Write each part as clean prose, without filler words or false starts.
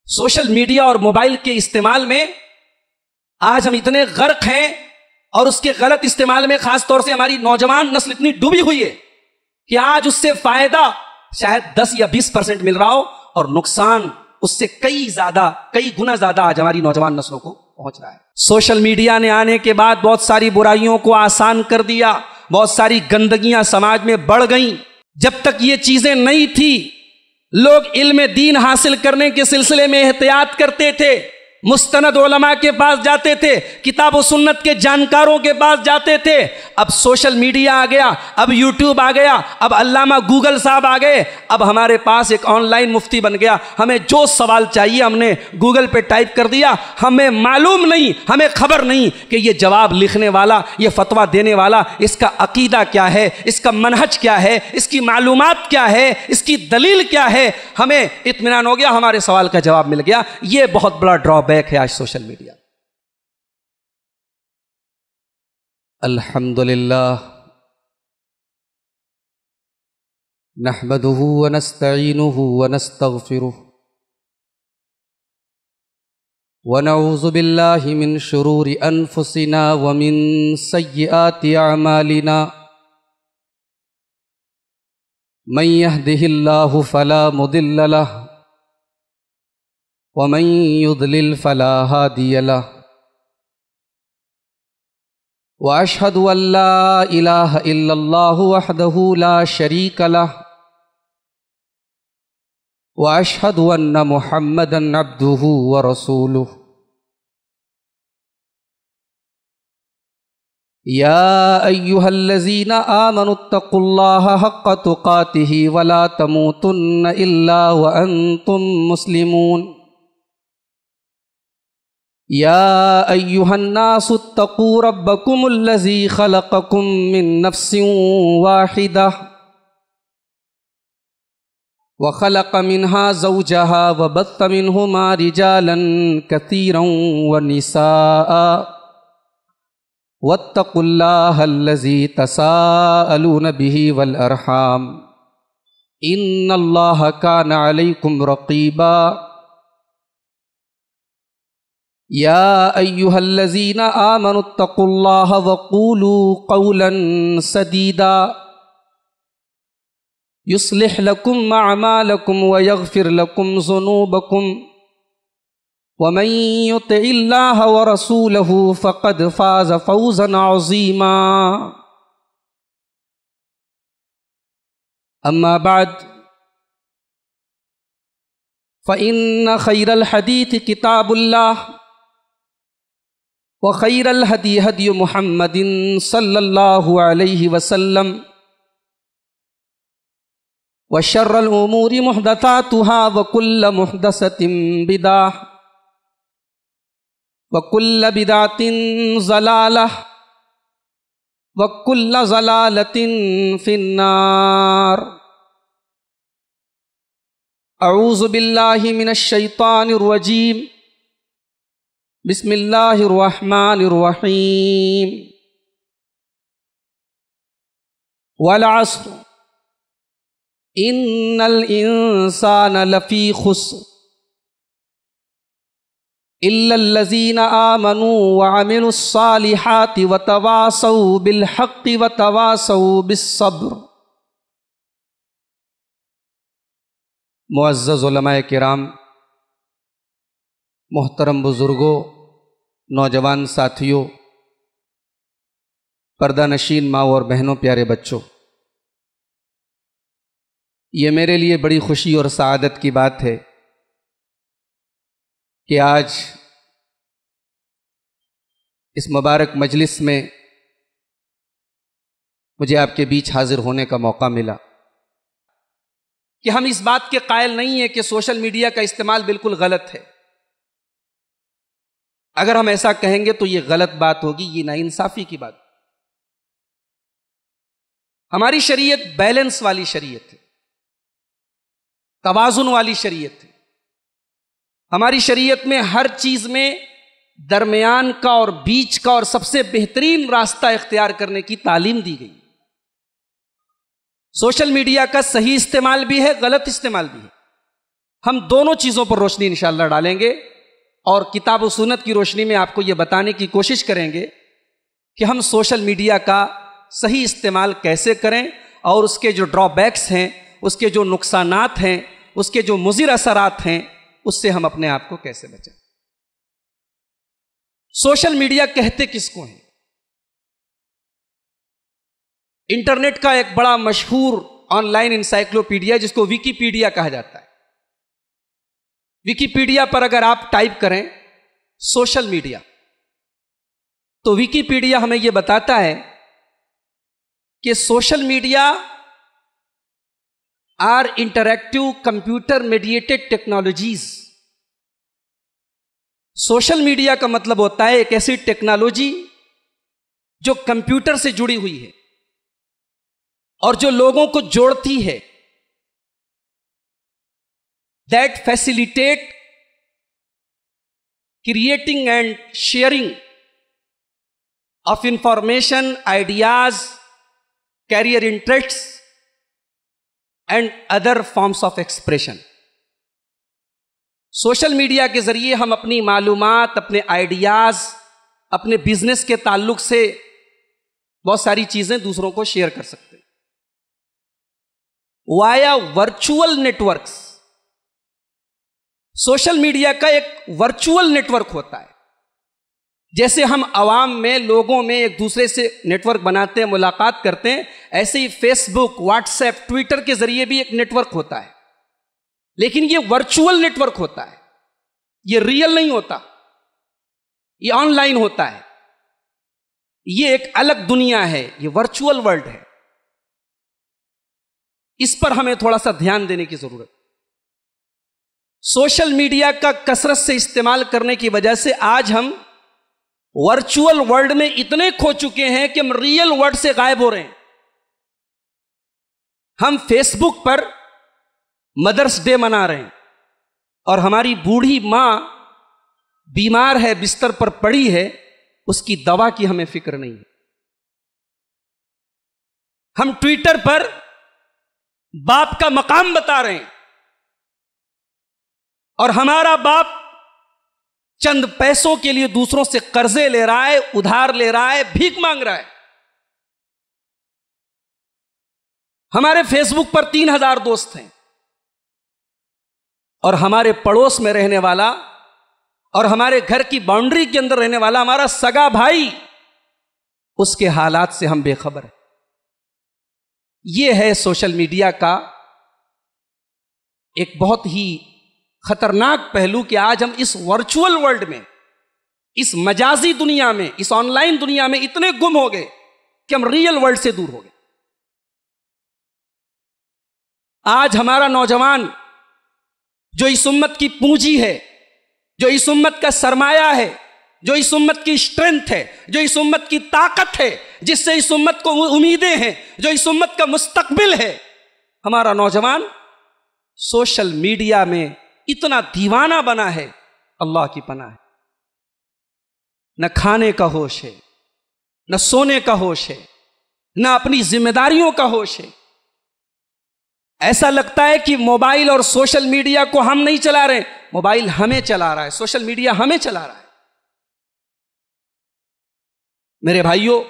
Social media اور mobile کے استعمال میں آج ہم اتنے غرق ہیں، اور اس کے غلط استعمال میں خاص طور سے ہماری نوجوان نسل اتنی ڈوبی ہوئی ہے کہ آج اس سے فائدہ شاید 10 یا 20% مل رہا ہو، اور نقصان اس سے کئی گنا زیادہ آج ہماری نوجوان نسلوں کو پہنچ رہا ہے۔ سوشل میڈیا نے آنے کے بعد بہت ساری برائیوں کو آسان کر دیا، بہت ساری گندگیاں سماج میں بڑھ گئیں۔ جب تک یہ چیزیں نہیں تھی، لوگ علم دین حاصل کرنے کے سلسلے میں احتیاط کرتے تھے، مستند علماء کے پاس جاتے تھے، کتاب و سنت کے جانکاروں کے پاس جاتے تھے۔ اب سوشل میڈیا آ گیا، اب یوٹیوب آ گیا، اب علامہ گوگل صاحب آ گئے، اب ہمارے پاس ایک آن لائن مفتی بن گیا۔ ہمیں جو سوال چاہیے ہم نے گوگل پہ ٹائپ کر دیا، ہمیں معلوم نہیں، ہمیں خبر نہیں کہ یہ جواب لکھنے والا، یہ فتویٰ دینے والا، اس کا عقیدہ کیا ہے، اس کا منہج کیا ہے، اس کی معلومات کیا ہے، اس کی دلیل کیا ہے۔ ہمیں اطمینان ہو گیا، ہمارے سوال کا جواب مل گیا۔ یہ بہت بڑا ڈرا بیک ہے آج سوشل میڈیا۔ الحمدللہ نحمده ونستعینه ونستغفره ونعوذ باللہ من شرور انفسنا ومن سیئات اعمالنا من يهده اللہ فلا مضل له ومن يضلل فلا هادي له واشهد ان لا اله الا الله وحده لا شريك له واشهد ان محمدا عبده ورسوله يا ايها الذين آمنوا اتقوا الله حق تقاته ولا تموتن الا وانتم مسلمون يا أيها الناس اتقوا ربكم الذي خلقكم من نفس واحدة وخلق منها زوجها وبث منهما رجالا كثيرا ونساء واتقوا الله الذي تساءلون به والأرحام إن الله كان عليكم رقيبا يا أيها الذين آمنوا اتقوا الله وقولوا قولا سديدا يصلح لكم أعمالكم ويغفر لكم ذنوبكم ومن يطع الله ورسوله فقد فاز فوزا عظيما أما بعد فإن خير الحديث كتاب الله وخير الهدي هدي محمد صلى الله عليه وسلم وشر الأمور محدثاتها وكل محدثة بدعة وكل بدعة ضلالة وكل ضلالة في النار أعوذ بالله من الشيطان الرجيم بسم اللہ الرحمن الرحیم والعصر ان الانسان لفی خسر الا الذین آمنوا وعملوا الصالحات وتواصوا بالحق وتواصوا بالصبر۔ معزز علماء کرام، محترم بزرگوں، نوجوان ساتھیوں، پردہ نشین ماں اور بہنوں، پیارے بچوں، یہ میرے لیے بڑی خوشی اور سعادت کی بات ہے کہ آج اس مبارک مجلس میں مجھے آپ کے بیچ حاضر ہونے کا موقع ملا کہ ہم اس بات کے قائل نہیں ہیں کہ سوشل میڈیا کا استعمال بالکل غلط ہے۔ اگر ہم ایسا کہیں گے تو یہ غلط بات ہوگی، یہ ناانصافی کی بات۔ ہماری شریعت بیلنس والی شریعت ہے، توازن والی شریعت ہے۔ ہماری شریعت میں ہر چیز میں درمیان کا اور بیچ کا اور سب سے بہترین راستہ اختیار کرنے کی تعلیم دی گئی۔ سوشل میڈیا کا صحیح استعمال بھی ہے، غلط استعمال بھی ہے۔ ہم دونوں چیزوں پر روشنی انشاءاللہ ڈالیں گے اور کتاب و سنت کی روشنی میں آپ کو یہ بتانے کی کوشش کریں گے کہ ہم سوشل میڈیا کا صحیح استعمال کیسے کریں اور اس کے جو ڈرا بیکس ہیں، اس کے جو نقصانات ہیں، اس کے جو مضر اثرات ہیں، اس سے ہم اپنے آپ کو کیسے بچائیں۔ سوشل میڈیا کہتے کس کو ہیں؟ انٹرنیٹ کا ایک بڑا مشہور آن لائن انسائکلوپیڈیا جس کو ویکیپیڈیا کہا جاتا ہے، ویکیپیڈیا پر اگر آپ ٹائپ کریں سوشل میڈیا تو ویکیپیڈیا ہمیں یہ بتاتا ہے کہ social media are interactive computer mediated technologies. Social media کا مطلب ہوتا ہے ایک ایسی ٹیکنالوجی جو کمپیوٹر سے جڑی ہوئی ہے اور جو لوگوں کو جوڑتی ہے، that facilitate creating and sharing of information, ideas, career interests and other forms of expression۔ Social media کے ذریعے ہم اپنی معلومات، اپنے آئیڈیاز، اپنے بزنس کے تعلق سے بہت ساری چیزیں دوسروں کو شیئر کر سکتے ہیں وایا ورچوئل نیٹورکس۔ سوشل میڈیا کا ایک ورچوئل نیٹورک ہوتا ہے، جیسے ہم عوام میں، لوگوں میں ایک دوسرے سے نیٹورک بناتے ہیں، ملاقات کرتے ہیں، ایسے ہی فیس بک، واٹس ایپ، ٹویٹر کے ذریعے بھی ایک نیٹورک ہوتا ہے، لیکن یہ ورچوئل نیٹورک ہوتا ہے، یہ ریئل نہیں ہوتا، یہ آن لائن ہوتا ہے، یہ ایک الگ دنیا ہے، یہ ورچوئل ورلڈ ہے۔ اس پر ہمیں تھوڑا سا دھیان دینے کی ضرورت ہے۔ سوشل میڈیا کا کثرت سے استعمال کرنے کی وجہ سے آج ہم ورچوئل ورلڈ میں اتنے کھو چکے ہیں کہ ہم ریئل ورلڈ سے غائب ہو رہے ہیں۔ ہم فیس بک پر مدرس ڈے منا رہے ہیں اور ہماری بوڑھی ماں بیمار ہے، بستر پر پڑی ہے، اس کی دوا کی ہمیں فکر نہیں ہے۔ ہم ٹویٹر پر باپ کا مقام بتا رہے ہیں اور ہمارا باپ چند پیسوں کے لیے دوسروں سے قرضے لے رہا ہے، ادھار لے رہا ہے، بھیک مانگ رہا ہے۔ ہمارے فیس بک پر 3000 دوست ہیں اور ہمارے پڑوس میں رہنے والا اور ہمارے گھر کی باؤنڈری کے اندر رہنے والا ہمارا سگا بھائی، اس کے حالات سے ہم بے خبر ہیں۔ یہ ہے سوشل میڈیا کا ایک بہت ہی خطرناک پہلو کہ آج ہم اس ورچوئل ورلڈ میں، اس مجازی دنیا میں، اس آن لائن دنیا میں اتنے گم ہو گئے کہ ہم ریئل ورلڈ سے دور ہو گئے۔ آج ہمارا نوجوان جو اس امت کی پونجی ہے، جو اس امت کا سرمایہ ہے، جو اس امت کی اسٹرینتھ ہے، جو اس امت کی طاقت ہے، جس سے اس امت کو امیدیں ہیں، جو اس امت کا مستقبل ہے، ہمارا نوجوان سوشل میڈیا میں اتنا دیوانہ بنا ہے، اللہ کی پناہ ہے۔ نہ کھانے کا ہوش ہے، نہ سونے کا ہوش ہے، نہ اپنی ذمہ داریوں کا ہوش ہے۔ ایسا لگتا ہے کہ موبائل اور سوشل میڈیا کو ہم نہیں چلا رہے، موبائل ہمیں چلا رہا ہے، سوشل میڈیا ہمیں چلا رہا ہے۔ میرے بھائیوں،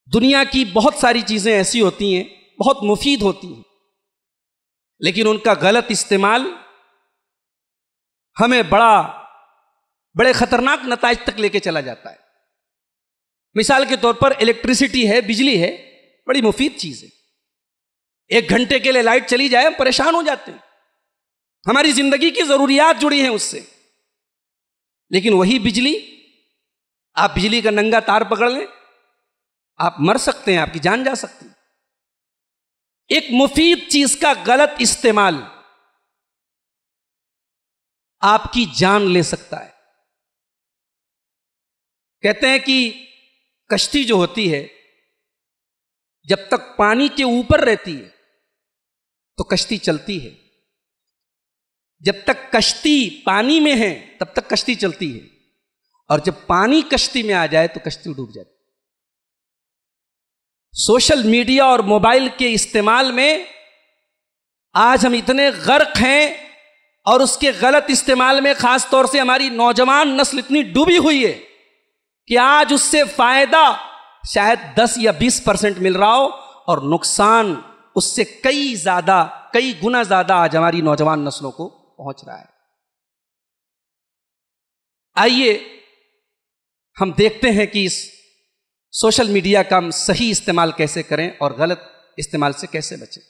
دنیا کی بہت ساری چیزیں ایسی ہوتی ہیں، بہت مفید ہوتی ہیں، لیکن ان کا غلط استعمال ہمیں بڑے خطرناک نتائج تک لے کے چلا جاتا ہے۔ مثال کے طور پر الیکٹریسٹی ہے، بجلی ہے، بڑی مفید چیز ہے۔ 1 گھنٹے کے لیے لائٹ چلی جائے ہم پریشان ہو جاتے ہیں، ہماری زندگی کی ضروریات جڑی ہیں اس سے، لیکن وہی بجلی، آپ بجلی کا ننگا تار پکڑ لیں، آپ مر سکتے ہیں، آپ کی جان جا سکتی ہے۔ ایک مفید چیز کا غلط استعمال آپ کی جان لے سکتا ہے۔ کہتے ہیں کہ کشتی جو ہوتی ہے جب تک پانی کے اوپر رہتی ہے تو کشتی چلتی ہے، جب تک کشتی پانی میں ہے تب تک کشتی چلتی ہے، اور جب پانی کشتی میں آ جائے تو کشتی ڈوب جاتی ہے۔ سوشل میڈیا اور موبائل کے استعمال میں آج ہم اتنے غرق ہیں اور اس کے غلط استعمال میں خاص طور سے ہماری نوجوان نسل اتنی ڈوبی ہوئی ہے کہ آج اس سے فائدہ شاید 10 یا 20% مل رہا ہو اور نقصان اس سے کئی گنا زیادہ آج ہماری نوجوان نسلوں کو پہنچ رہا ہے۔ آئیے ہم دیکھتے ہیں کہ اس سوشل میڈیا کا ہم صحیح استعمال کیسے کریں اور غلط استعمال سے کیسے بچیں۔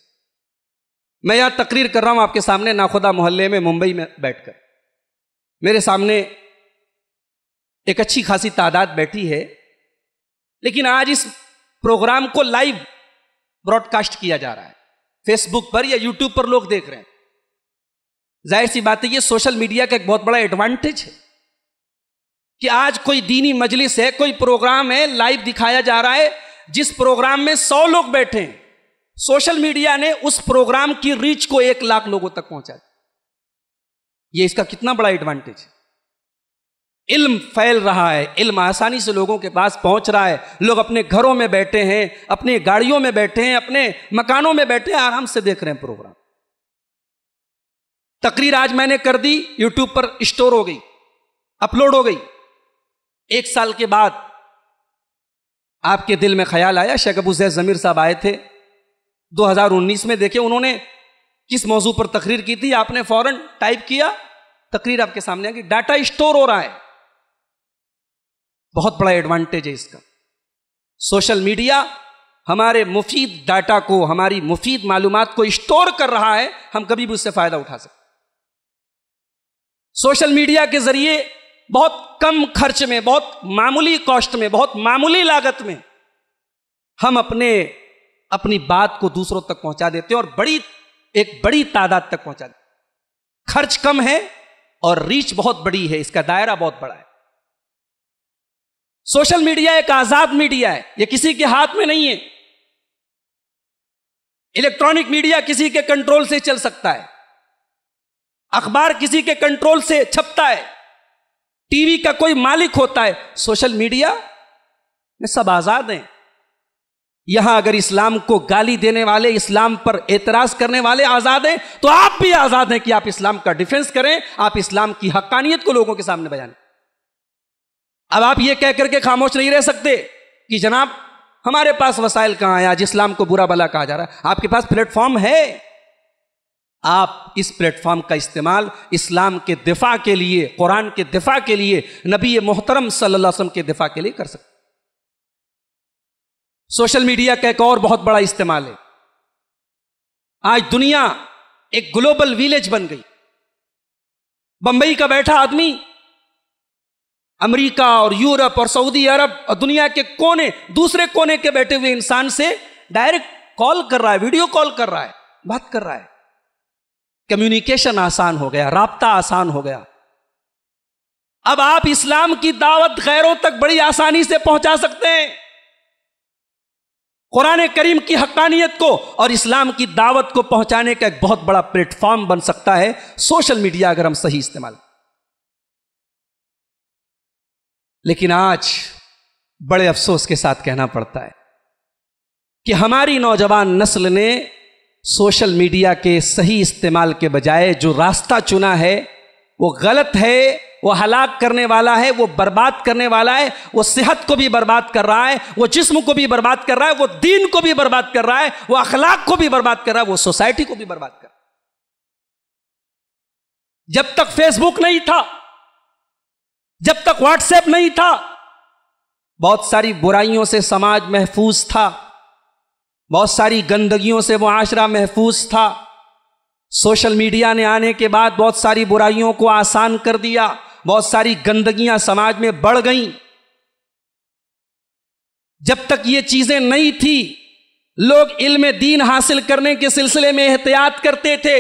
میں یہاں تقریر کر رہا ہوں آپ کے سامنے ناخدا محلے میں ممبئی میں بیٹھ کر، میرے سامنے ایک اچھی خاصی تعداد بیٹھی ہے، لیکن آج اس پروگرام کو لائیو براڈ کاسٹ کیا جا رہا ہے، فیس بک پر یا یوٹیوب پر لوگ دیکھ رہے ہیں۔ ظاہر سی بات ہے یہ سوشل میڈیا کا ایک بہت بڑا ایڈوانٹیج ہے کہ آج کوئی دینی مجلس ہے، کوئی پروگرام ہے، لائیو دکھایا جا رہا ہے، جس پروگرام میں 100 لوگ بیٹھے ہیں، سوشل میڈیا نے اس پروگرام کی ریچ کو 1 لاکھ لوگوں تک پہنچا دیا۔ یہ اس کا کتنا بڑا ایڈوانٹیج ہے۔ علم پھیل رہا ہے، علم آسانی سے لوگوں کے پاس پہنچ رہا ہے، لوگ اپنے گھروں میں بیٹھے ہیں، اپنے گاڑیوں میں بیٹھے ہیں، اپنے مکانوں میں بیٹھے ہیں، آرام سے دیکھ رہے ہیں پروگرام۔ تقریر آج میں نے کر دی، یوٹیوب پر اسٹور ہو گئی، اپلوڈ ہو گئی۔ 1 سال کے بعد آپ کے دل میں خیال آیا، شیخ ابو زید ضمیر صاحب آئے تھے 2019 میں، دیکھیں انہوں نے کس موضوع پر تقریر کی تھی، آپ نے فوراً ٹائپ کیا، تقریر آپ کے سامنے آ گئی، ڈاٹا اسٹور ہو رہا ہے۔ بہت بڑا ایڈوانٹیج ہے اس کا۔ سوشل میڈیا ہمارے مفید ڈاٹا کو، ہماری مفید معلومات کو اسٹور کر رہا ہے، ہم کبھی بھی اس سے فائدہ اٹھا سکتے۔ سوشل میڈیا کے ذریعے بہت کم خرچ میں، بہت معمولی کاسٹ میں، بہت معمولی لاگت میں ہم اپنی بات کو دوسروں تک پہنچا دیتے ہیں اور ایک بڑی تعداد تک پہنچا دیتے ہیں۔ خرچ کم ہے اور ریچ بہت بڑی ہے، اس کا دائرہ بہت بڑا ہے۔ سوشل میڈیا ایک آزاد میڈیا ہے، یہ کسی کے ہاتھ میں نہیں ہے۔ الیکٹرانک میڈیا کسی کے کنٹرول سے چل سکتا ہے، اخبار کسی کے کنٹرول سے چھپتا ہے، ٹی وی کا کوئی مالک ہوتا ہے۔ سوشل میڈیا میں سب آزاد ہیں۔ یہاں اگر اسلام کو گالی دینے والے، اسلام پر اعتراض کرنے والے آزاد ہیں، تو آپ بھی آزاد ہیں کہ آپ اسلام کا ڈیفنس کریں، آپ اسلام کی حقانیت کو لوگوں کے سامنے بیان۔ اب آپ یہ کہہ کر کے خاموش نہیں رہ سکتے کہ جناب ہمارے پاس وسائل کہاں ہیں، آج اسلام کو برا بلا کہا جا رہا ہے۔ آپ کے پاس پلیٹ فارم ہے، آپ اس پلیٹ فارم کا استعمال اسلام کے دفاع کے لیے، قرآن کے دفاع کے لیے، نبی محترم صلی اللہ علیہ وسلم کے دفاع کے لیے کر سکتے۔ سوشل میڈیا کا ایک اور بہت بڑا استعمال ہے، آج دنیا ایک گلوبل ویلیج بن گئی۔ بمبئی کا بیٹھا آدمی امریکہ اور یورپ اور سعودی عرب اور دنیا کے دوسرے کونے کے بیٹھے ہوئے انسان سے ڈائریکٹ کال کر رہا ہے، ویڈیو کال کر رہا ہے، بات کر رہا ہے۔ کمیونیکیشن آسان ہو گیا، رابطہ آسان ہو گیا۔ اب آپ اسلام کی دعوت غیروں تک بڑی آسانی سے پہنچا سکتے ہیں۔ قرآن کریم کی حقانیت کو اور اسلام کی دعوت کو پہنچانے کا ایک بہت بڑا پلیٹ فارم بن سکتا ہے سوشل میڈیا، اگر ہم صحیح استعمال۔ لیکن آج بڑے افسوس کے ساتھ کہنا پڑتا ہے کہ ہماری نوجوان نسل نے سوشل میڈیا کے صحیح استعمال کے بجائے جو راستہ چنا ہے وہ غلط ہے، وہ ہلاک کرنے والا ہے، وہ برباد کرنے والا ہے۔ وہ صحت کو بھی برباد کر رہا ہے، وہ جسم کو بھی برباد کر رہا ہے، وہ دین کو بھی برباد کر رہا ہے، وہ اخلاق کو بھی برباد کر رہا ہے، وہ سوسائٹی کو بھی برباد کر رہا ہے۔ جب تک فیس بک نہیں تھا، جب تک واٹس ایپ نہیں تھا، بہت ساری برائیوں سے سماج محفوظ تھا، بہت ساری گندگیوں سے معاشرہ محفوظ تھا۔ سوشل میڈیا نے آنے کے بعد بہت ساری برائیوں کو آسان کر دیا، بہت ساری گندگیاں سماج میں بڑھ گئیں۔ جب تک یہ چیزیں نہیں تھی، لوگ علم دین حاصل کرنے کے سلسلے میں احتیاط کرتے تھے،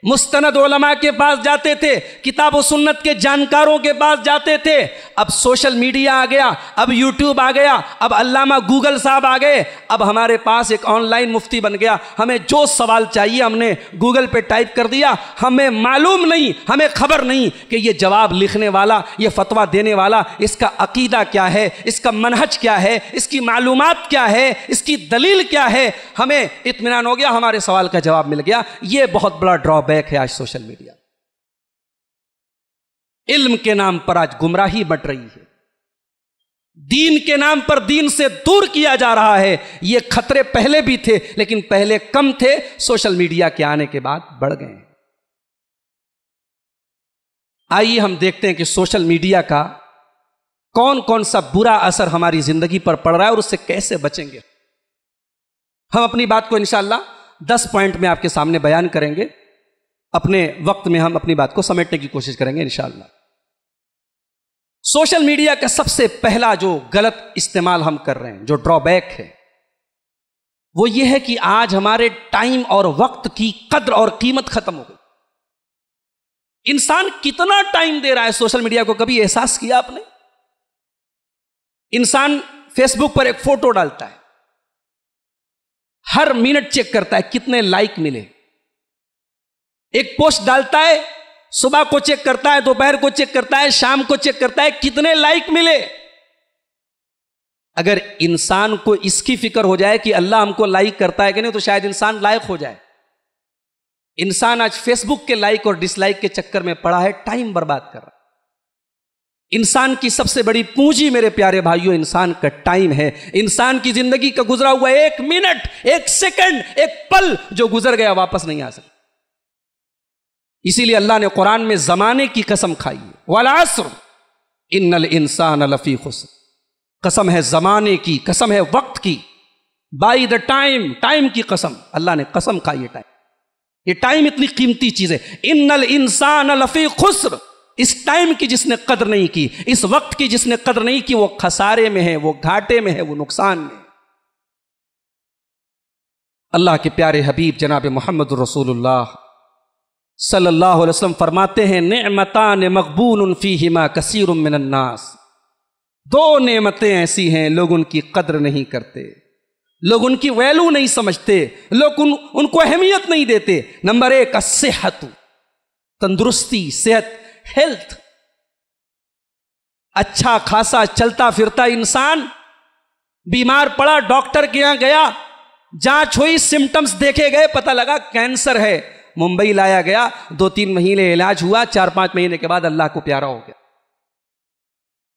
مستند علماء کے پاس جاتے تھے، کتاب و سنت کے جانکاروں کے پاس جاتے تھے۔ اب سوشل میڈیا آ گیا، اب یوٹیوب آ گیا، اب علامہ گوگل صاحب آ گئے، اب ہمارے پاس ایک آن لائن مفتی بن گیا۔ ہمیں جو سوال چاہیے ہم نے گوگل پہ ٹائپ کر دیا، ہمیں معلوم نہیں، ہمیں خبر نہیں کہ یہ جواب لکھنے والا، یہ فتویٰ دینے والا، اس کا عقیدہ کیا ہے، اس کا منہج کیا ہے، اس کی معلومات کیا ہے، اس کی دلیل کیا ہے۔ ہمیں اطمینان ہو گیا، ہمارے سوال کا جواب مل گیا۔ یہ بہت بڑا ڈرا بیک ہے آج سوشل میڈیا۔ علم کے نام پر آج گمراہی بٹ رہی ہے، دین کے نام پر دین سے دور کیا جا رہا ہے۔ یہ خطرے پہلے بھی تھے لیکن پہلے کم تھے، سوشل میڈیا کے آنے کے بعد بڑھ گئے ہیں۔ آئیے ہم دیکھتے ہیں کہ سوشل میڈیا کا کون کون سا برا اثر ہماری زندگی پر پڑ رہا ہے اور اس سے کیسے بچیں گے۔ ہم اپنی بات کو انشاءاللہ 10 پوائنٹ میں آپ کے سامنے بیان کریں گے، اپنے وقت میں ہم اپنی بات کو سمیٹنے کی کوشش کریں گے انشاءاللہ۔ سوشل میڈیا کا سب سے پہلا جو غلط استعمال ہم کر رہے ہیں، جو ڈرا بیک ہے، وہ یہ ہے کہ آج ہمارے ٹائم اور وقت کی قدر اور قیمت ختم ہو گئی۔ انسان کتنا ٹائم دے رہا ہے سوشل میڈیا کو، کبھی احساس کیا آپ نے؟ انسان فیس بک پر ایک فوٹو ڈالتا ہے، ہر منٹ چیک کرتا ہے کتنے لائک ملے، ایک پوسٹ ڈالتا ہے، صبح کو چیک کرتا ہے، دوپہر کو چیک کرتا ہے، شام کو چیک کرتا ہے کتنے لائک ملے۔ اگر انسان کو اس کی فکر ہو جائے کہ اللہ ہم کو لائک کرتا ہے کہ نہیں، تو شاید انسان لائق ہو جائے۔ انسان آج فیس بک کے لائک اور ڈس لائک کے چکر میں پڑا ہے، ٹائم برباد کر رہا ہے۔ انسان کی سب سے بڑی پونجی میرے پیارے بھائیوں انسان کا ٹائم ہے۔ انسان کی زندگی کا گزرا ہوا ایک منٹ، ایک سیکنڈ، ایک پل جو گزر گیا واپس نہیں آ سکتا۔ اسی لیے اللہ نے قرآن میں زمانے کی قسم کھائی ہے، وَالْعَصْرِ إِنَّ الْإِنسَانَ لَفِي خُسْرٍ۔ قسم ہے زمانے کی، قسم ہے وقت کی، بائی دا ٹائم، ٹائم کی قسم، اللہ نے قسم کھائی ہے ٹائم۔ یہ ٹائم اتنی قیمتی چیز ہے۔ إِنَّ الْإِنسَانَ لَفِي خُسْرٍ۔ اس ٹائم کی جس نے قدر نہیں کی، اس وقت کی جس نے قدر نہیں کی، وہ خسارے میں ہے، وہ گھاٹے میں ہے، وہ نقصان میں ہے۔ اللہ کے پیارے حبیب جناب محمد رسول اللہ صلی اللہ علیہ وسلم فرماتے ہیں، نعمتان مغبون فیہما کثیر من الناس۔ دو نعمتیں ایسی ہیں لوگ ان کی قدر نہیں کرتے، لوگ ان کی ویلو نہیں سمجھتے، لوگ ان کو اہمیت نہیں دیتے۔ نمبر 1 الصحت، تندرستی، صحت، ہیلتھ۔ اچھا خاصا چلتا پھرتا انسان بیمار پڑا، ڈاکٹر کے یہاں گیا، جانچ ہوئی، سمٹمز دیکھے گئے، پتہ لگا کینسر ہے، ممبئی لایا گیا، 2-3 مہینے علاج ہوا، 4-5 مہینے کے بعد اللہ کو پیارا ہو گیا۔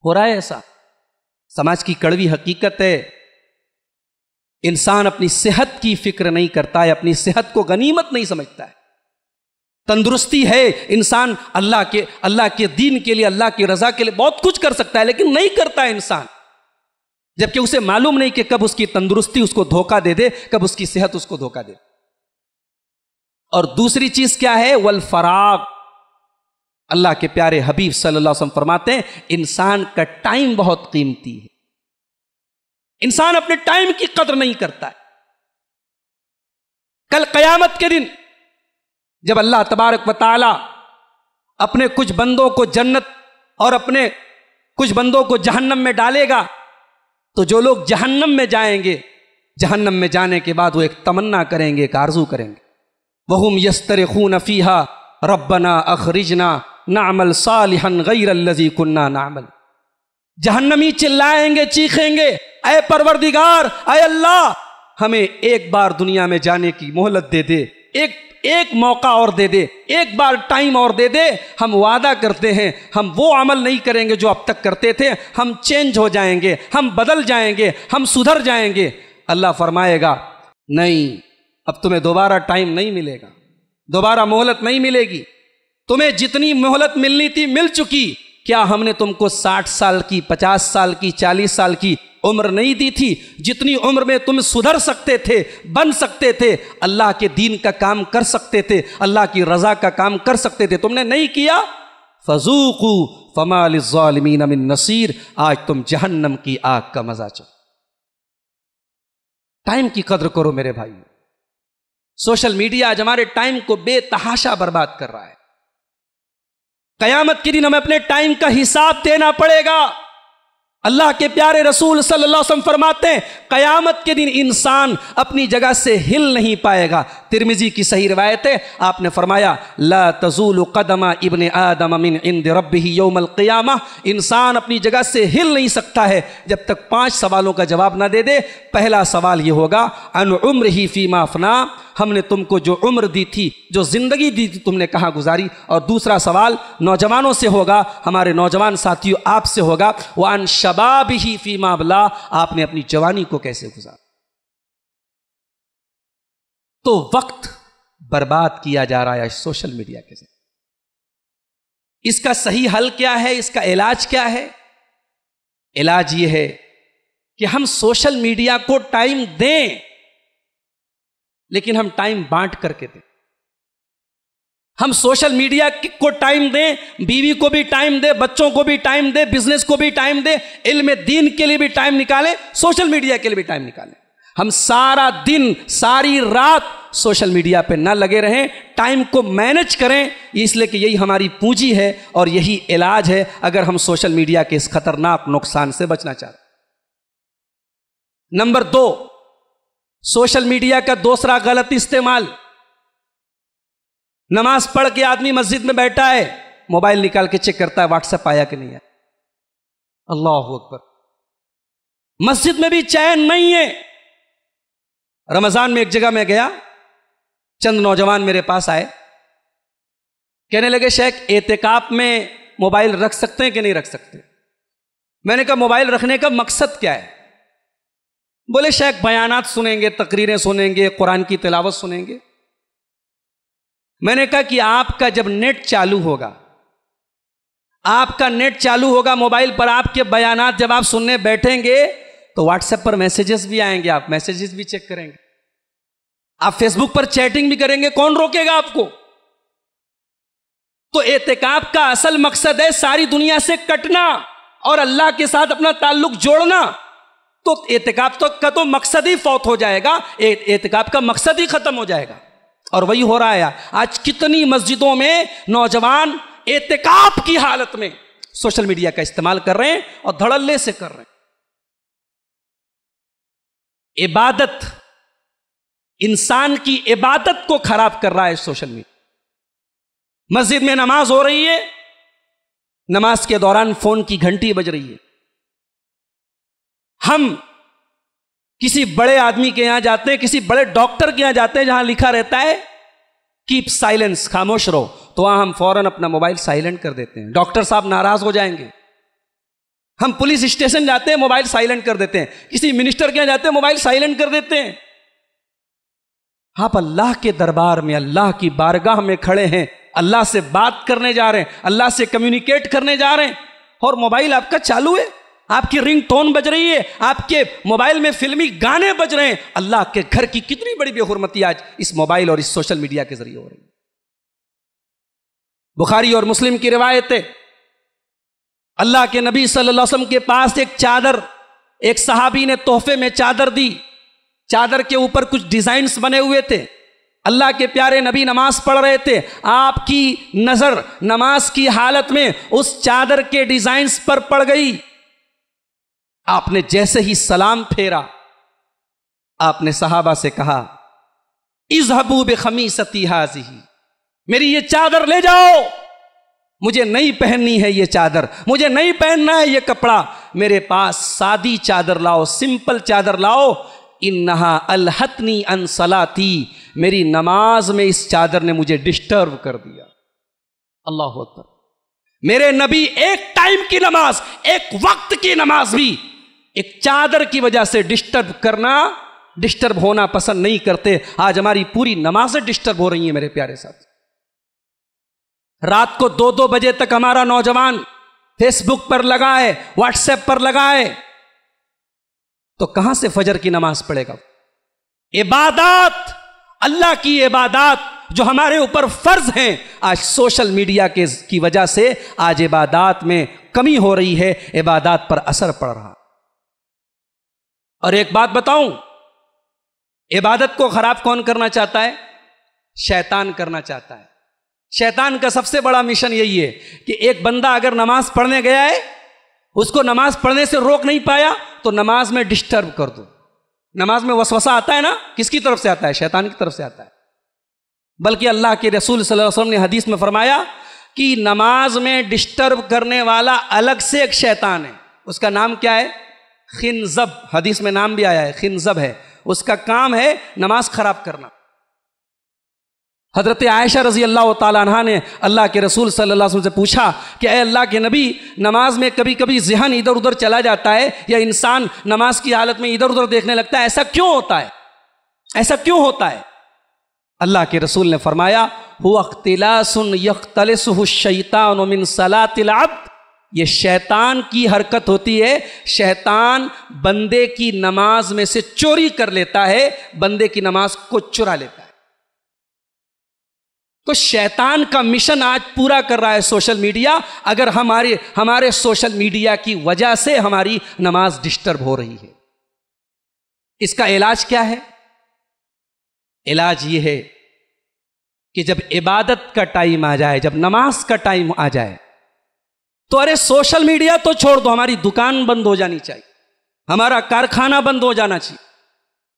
ہو رہا ہے ایسا، سماج کی کڑوی حقیقت ہے۔ انسان اپنی صحت کی فکر نہیں کرتا ہے، اپنی صحت کو غنیمت نہیں سمجھتا ہے۔ تندرستی ہے، انسان اللہ کے دین کے لیے، اللہ کی رضا کے لیے بہت کچھ کر سکتا ہے، لیکن نہیں کرتا ہے انسان، جبکہ اسے معلوم نہیں کہ کب اس کی تندرستی اس کو دھوکہ دے دے، کب اس کی صحت اس کو دھوکہ دے۔ اور دوسری چیز کیا ہے؟ والفراغ۔ اللہ کے پیارے حبیب صلی اللہ علیہ وسلم فرماتے ہیں انسان کا ٹائم بہت قیمتی ہے، انسان اپنے ٹائم کی قدر نہیں کرتا ہے۔ کل قیامت کے دن جب اللہ تبارک و تعالی اپنے کچھ بندوں کو جنت اور اپنے کچھ بندوں کو جہنم میں ڈالے گا، تو جو لوگ جہنم میں جائیں گے، جہنم میں جانے کے بعد وہ ایک تمنا کریں گے، ایک آرزو کریں گے، وَهُمْ يَسْتَرِخُونَ فِيهَا رَبَّنَا أَخْرِجْنَا نَعْمَلْ صَالِحًا غَيْرَ الَّذِي كُنَّا نَعْمَلْ۔ جہنمی چلائیں گے، چیخیں گے، اے پروردگار، اے اللہ، ہمیں ایک بار دنیا میں جانے کی مہلت دے دے، ایک موقع اور دے دے، ایک بار ٹائم اور دے دے۔ ہم وعدہ کرتے ہیں ہم وہ عمل نہیں کریں گے جو اب تک کرتے تھے، ہم چینج ہو جائیں گے، ہم بدل جائیں گے، ہم سدھر جائیں گے۔ اللہ فرمائے گا نہیں، اب تمہیں دوبارہ ٹائم نہیں ملے گا، دوبارہ مہلت نہیں ملے گی، تمہیں جتنی مہلت ملنی تھی مل چکی۔ کیا ہم نے تم کو 60 سال کی، 50 سال کی، 40 سال کی عمر نہیں دی تھی؟ جتنی عمر میں تم سدھر سکتے تھے، بن سکتے تھے، اللہ کے دین کا کام کر سکتے تھے، اللہ کی رضا کا کام کر سکتے تھے، تم نے نہیں کیا۔ فذوقوا فما للظالمین من نصیر۔ آج تم جہنم کی آگ کا مزہ چکھو۔ ٹائم کی قدر کرو میرے بھائی، سوشل میڈیا آج ہمارے ٹائم کو بے تحاشا برباد کر رہا ہے. قیامت کے دن ہمیں اپنے ٹائم کا حساب دینا پڑے گا. اللہ کے پیارے رسول صلی اللہ علیہ وسلم فرماتے ہیں قیامت کے دن انسان اپنی جگہ سے ہل نہیں پائے گا. ترمذی کی صحیح روایت ہے, آپ نے فرمایا لا تزول قدم ابن آدم من عند ربہ یوم القیامہ. انسان اپنی جگہ سے ہل نہیں سکتا ہے جب تک 5 سوالوں کا جواب نہ دے دے. پہلا سوال یہ ہوگا عن عمرہ فیما افنا, ہم نے تم کو جو عمر دی تھی, جو زندگی دی تھی, تم نے کہاں گزاری. اور دوسرا سوال نوجوانوں سے ہوگا, ہمارے نوجوان ساتھیوں آپ سے ہوگا وعن شبابہ فیما ابلا, آپ نے اپنی جوانی کو کیسے گزارا. تو وقت برباد کیا جا رہا ہے سوشل میڈیا کے ذریعے. اس کا صحیح حل کیا ہے, اس کا علاج کیا ہے؟ علاج یہ ہے کہ ہم سوشل میڈیا کو ٹائم دیں, لیکن ہم ٹائم بانٹ کر کے دیں. ہم سوشل میڈیا کو ٹائم دیں, بیوی کو بھی ٹائم دیں, بچوں کو بھی ٹائم دیں, بزنس کو بھی ٹائم دیں, علم دین کے لیے بھی ٹائم نکالیں, سوشل میڈیا کے لیے بھی ٹائم نکالیں. ہم سارا دن ساری رات سوشل میڈیا پہ نہ لگے رہیں, ٹائم کو مینج کریں, اس لیے کہ یہی ہماری پونجی ہے اور یہی علاج ہے اگر ہم سوشل میڈیا کے اس خطرناک نقصان سے بچنا چاہتے ہیں. نمبر 2, سوشل میڈیا کا دوسرا غلط استعمال. نماز پڑھ کے آدمی مسجد میں بیٹھا ہے, موبائل نکال کے چیک کرتا ہے واٹس ایپ آیا کہ نہیں آیا. اللہ اکبر, مسجد میں بھی چین نہیں ہے. رمضان میں ایک جگہ میں گیا, چند نوجوان میرے پاس آئے, کہنے لگے شیخ اعتکاف میں موبائل رکھ سکتے ہیں کہ نہیں رکھ سکتے. میں نے کہا موبائل رکھنے کا مقصد کیا ہے؟ بولے شیخ بیانات سنیں گے, تقریریں سنیں گے, قرآن کی تلاوت سنیں گے. میں نے کہا کہ آپ کا جب نیٹ چالو ہوگا, آپ کا نیٹ چالو ہوگا موبائل پر, آپ کے بیانات جب آپ سننے بیٹھیں گے تو واٹس ایپ پر میسیجز بھی آئیں گے, آپ میسیجز بھی چیک کریں گے, آپ فیس بک پر چیٹنگ بھی کریں گے, کون روکے گا آپ کو؟ تو اعتکاف کا اصل مقصد ہے ساری دنیا سے کٹنا اور اللہ کے ساتھ اپنا تعلق جوڑنا. تو اعتکاف کا تو مقصد ہی فوت ہو جائے گا, اعتکاف کا مقصد ہی ختم ہو جائے گا. اور وہی ہو رہا ہے آج. کتنی مسجدوں میں نوجوان اعتکاف کی حالت میں سوشل میڈیا کا استعمال کر رہے ہیں اور دھڑلے سے کر رہے ہیں. عبادت, انسان کی عبادت کو خراب کر رہا ہے سوشل میڈیا. مسجد میں نماز ہو رہی ہے, نماز کے دوران فون کی گھنٹی بج رہی ہے. ہم کسی بڑے آدمی کے یہاں جاتے ہیں, کسی بڑے ڈاکٹر کے یہاں جاتے ہیں جہاں لکھا رہتا ہے کیپ سائلنس, خاموش رہو, تو وہاں ہم فوراً اپنا موبائل سائلنٹ کر دیتے ہیں. ڈاکٹر صاحب ناراض ہو جائیں گے. ہم پولیس اسٹیشن جاتے ہیں موبائل سائلنٹ کر دیتے ہیں, کسی منسٹر کے یہاں جاتے ہیں موبائل سائلنٹ کر دیتے ہیں. آپ اللہ کے دربار میں, اللہ کی بارگاہ میں کھڑے ہیں, اللہ سے بات کرنے جا رہے ہیں, اللہ سے کمیونیکیٹ کرنے جا رہے ہیں, اور موبائل آپ کا چالو ہے, آپ کی رنگ ٹون بج رہی ہے, آپ کے موبائل میں فلمی گانے بج رہے ہیں. اللہ کے گھر کی کتنی بڑی بے حرمتی آج اس موبائل اور اس سوشل میڈیا کے ذریعے ہو رہی ہے. بخاری اور مسلم کی روایت ہے, اللہ کے نبی صلی اللہ علیہ وسلم کے پاس ایک چادر, ایک صحابی نے تحفے میں چادر دی. چادر کے اوپر کچھ ڈیزائنز بنے ہوئے تھے. اللہ کے پیارے نبی نماز پڑھ رہے تھے, آپ کی نظر نماز کی حالت میں اس چادر کے ڈیزائنز پر پڑ گئی. آپ نے جیسے ہی سلام پھیرا, آپ نے صحابہ سے کہا اذهبوا بخمیصتی هذه, میری یہ چادر لے جاؤ, مجھے نہیں پہننی ہے یہ چادر, مجھے نہیں پہننا ہے یہ کپڑا, میرے پاس سادی چادر لاؤ, سمپل چادر لاؤ. انہا الہتنی عن صلاتی, میری نماز میں اس چادر نے مجھے ڈسٹرب کر دیا. اللہ اکبر. میرے نبی ایک ٹائم کی نماز, ایک وقت کی نماز بھی ایک چادر کی وجہ سے ڈسٹرب ہونا پسند نہیں کرتے. آج ہماری پوری نمازیں ڈسٹرب ہو رہی ہیں میرے پیارے ساتھ. رات کو 2-2 بجے تک ہمارا نوجوان فیس بک پر لگا ہے, واٹس ایپ پر لگا ہے, تو کہاں سے فجر کی نماز پڑھے گا؟ عبادات, اللہ کی عبادات جو ہمارے اوپر فرض ہیں, آج سوشل میڈیا کی وجہ سے آج عبادات میں کمی ہو رہی ہے, عبادات پر اثر پڑ رہا. اور ایک بات بتاؤں, عبادت کو خراب کون کرنا چاہتا ہے؟ شیطان کرنا چاہتا ہے. شیطان کا سب سے بڑا مشن یہی ہے کہ ایک بندہ اگر نماز پڑھنے گیا ہے، اس کو نماز پڑھنے سے روک نہیں پایا تو نماز میں ڈسٹرب کر دو. نماز میں وسوسہ آتا ہے نا، کس کی طرف سے آتا ہے؟ شیطان کی طرف سے آتا ہے. بلکہ اللہ کے رسول صلی اللہ علیہ وسلم نے حدیث میں فرمایا کہ نماز میں ڈسٹرب کرنے والا الگ سے ایک شیطان ہے، اس کا نام کیا ہے؟ خنزب. حدیث میں نام بھی آیا ہے، خنزب ہے. اس کا کام ہے نماز خراب کرنا. حضرت عائشہ رضی اللہ تعالیٰ عنہ نے اللہ کے رسول صلی اللہ علیہ وسلم سے پوچھا کہ اے اللہ کے نبی، نماز میں کبھی کبھی ذہن ادھر ادھر چلا جاتا ہے یا انسان نماز کی حالت میں ادھر ادھر دیکھنے لگتا ہے، ایسا کیوں ہوتا ہے؟ ایسا کیوں ہوتا ہے؟ اللہ کے رسول نے فرمایا هو اختلاس یختلسہ الشیطان من صلاۃ العبد. یہ شیطان کی حرکت ہوتی ہے. شیطان بندے کی نماز میں سے چوری کر لیتا ہے، بندے کی نماز کو چرا لیتا ہے. تو شیطان کا مشن آج پورا کر رہا ہے سوشل میڈیا. اگر ہمارے سوشل میڈیا کی وجہ سے ہماری نماز ڈسٹرب ہو رہی ہے، اس کا علاج کیا ہے؟ علاج یہ ہے کہ جب عبادت کا ٹائم آ جائے، جب نماز کا ٹائم آ جائے تو ارے سوشل میڈیا تو چھوڑ دو، ہماری دکان بند ہو جانی چاہیے، ہمارا کارخانہ بند ہو جانا چاہیے،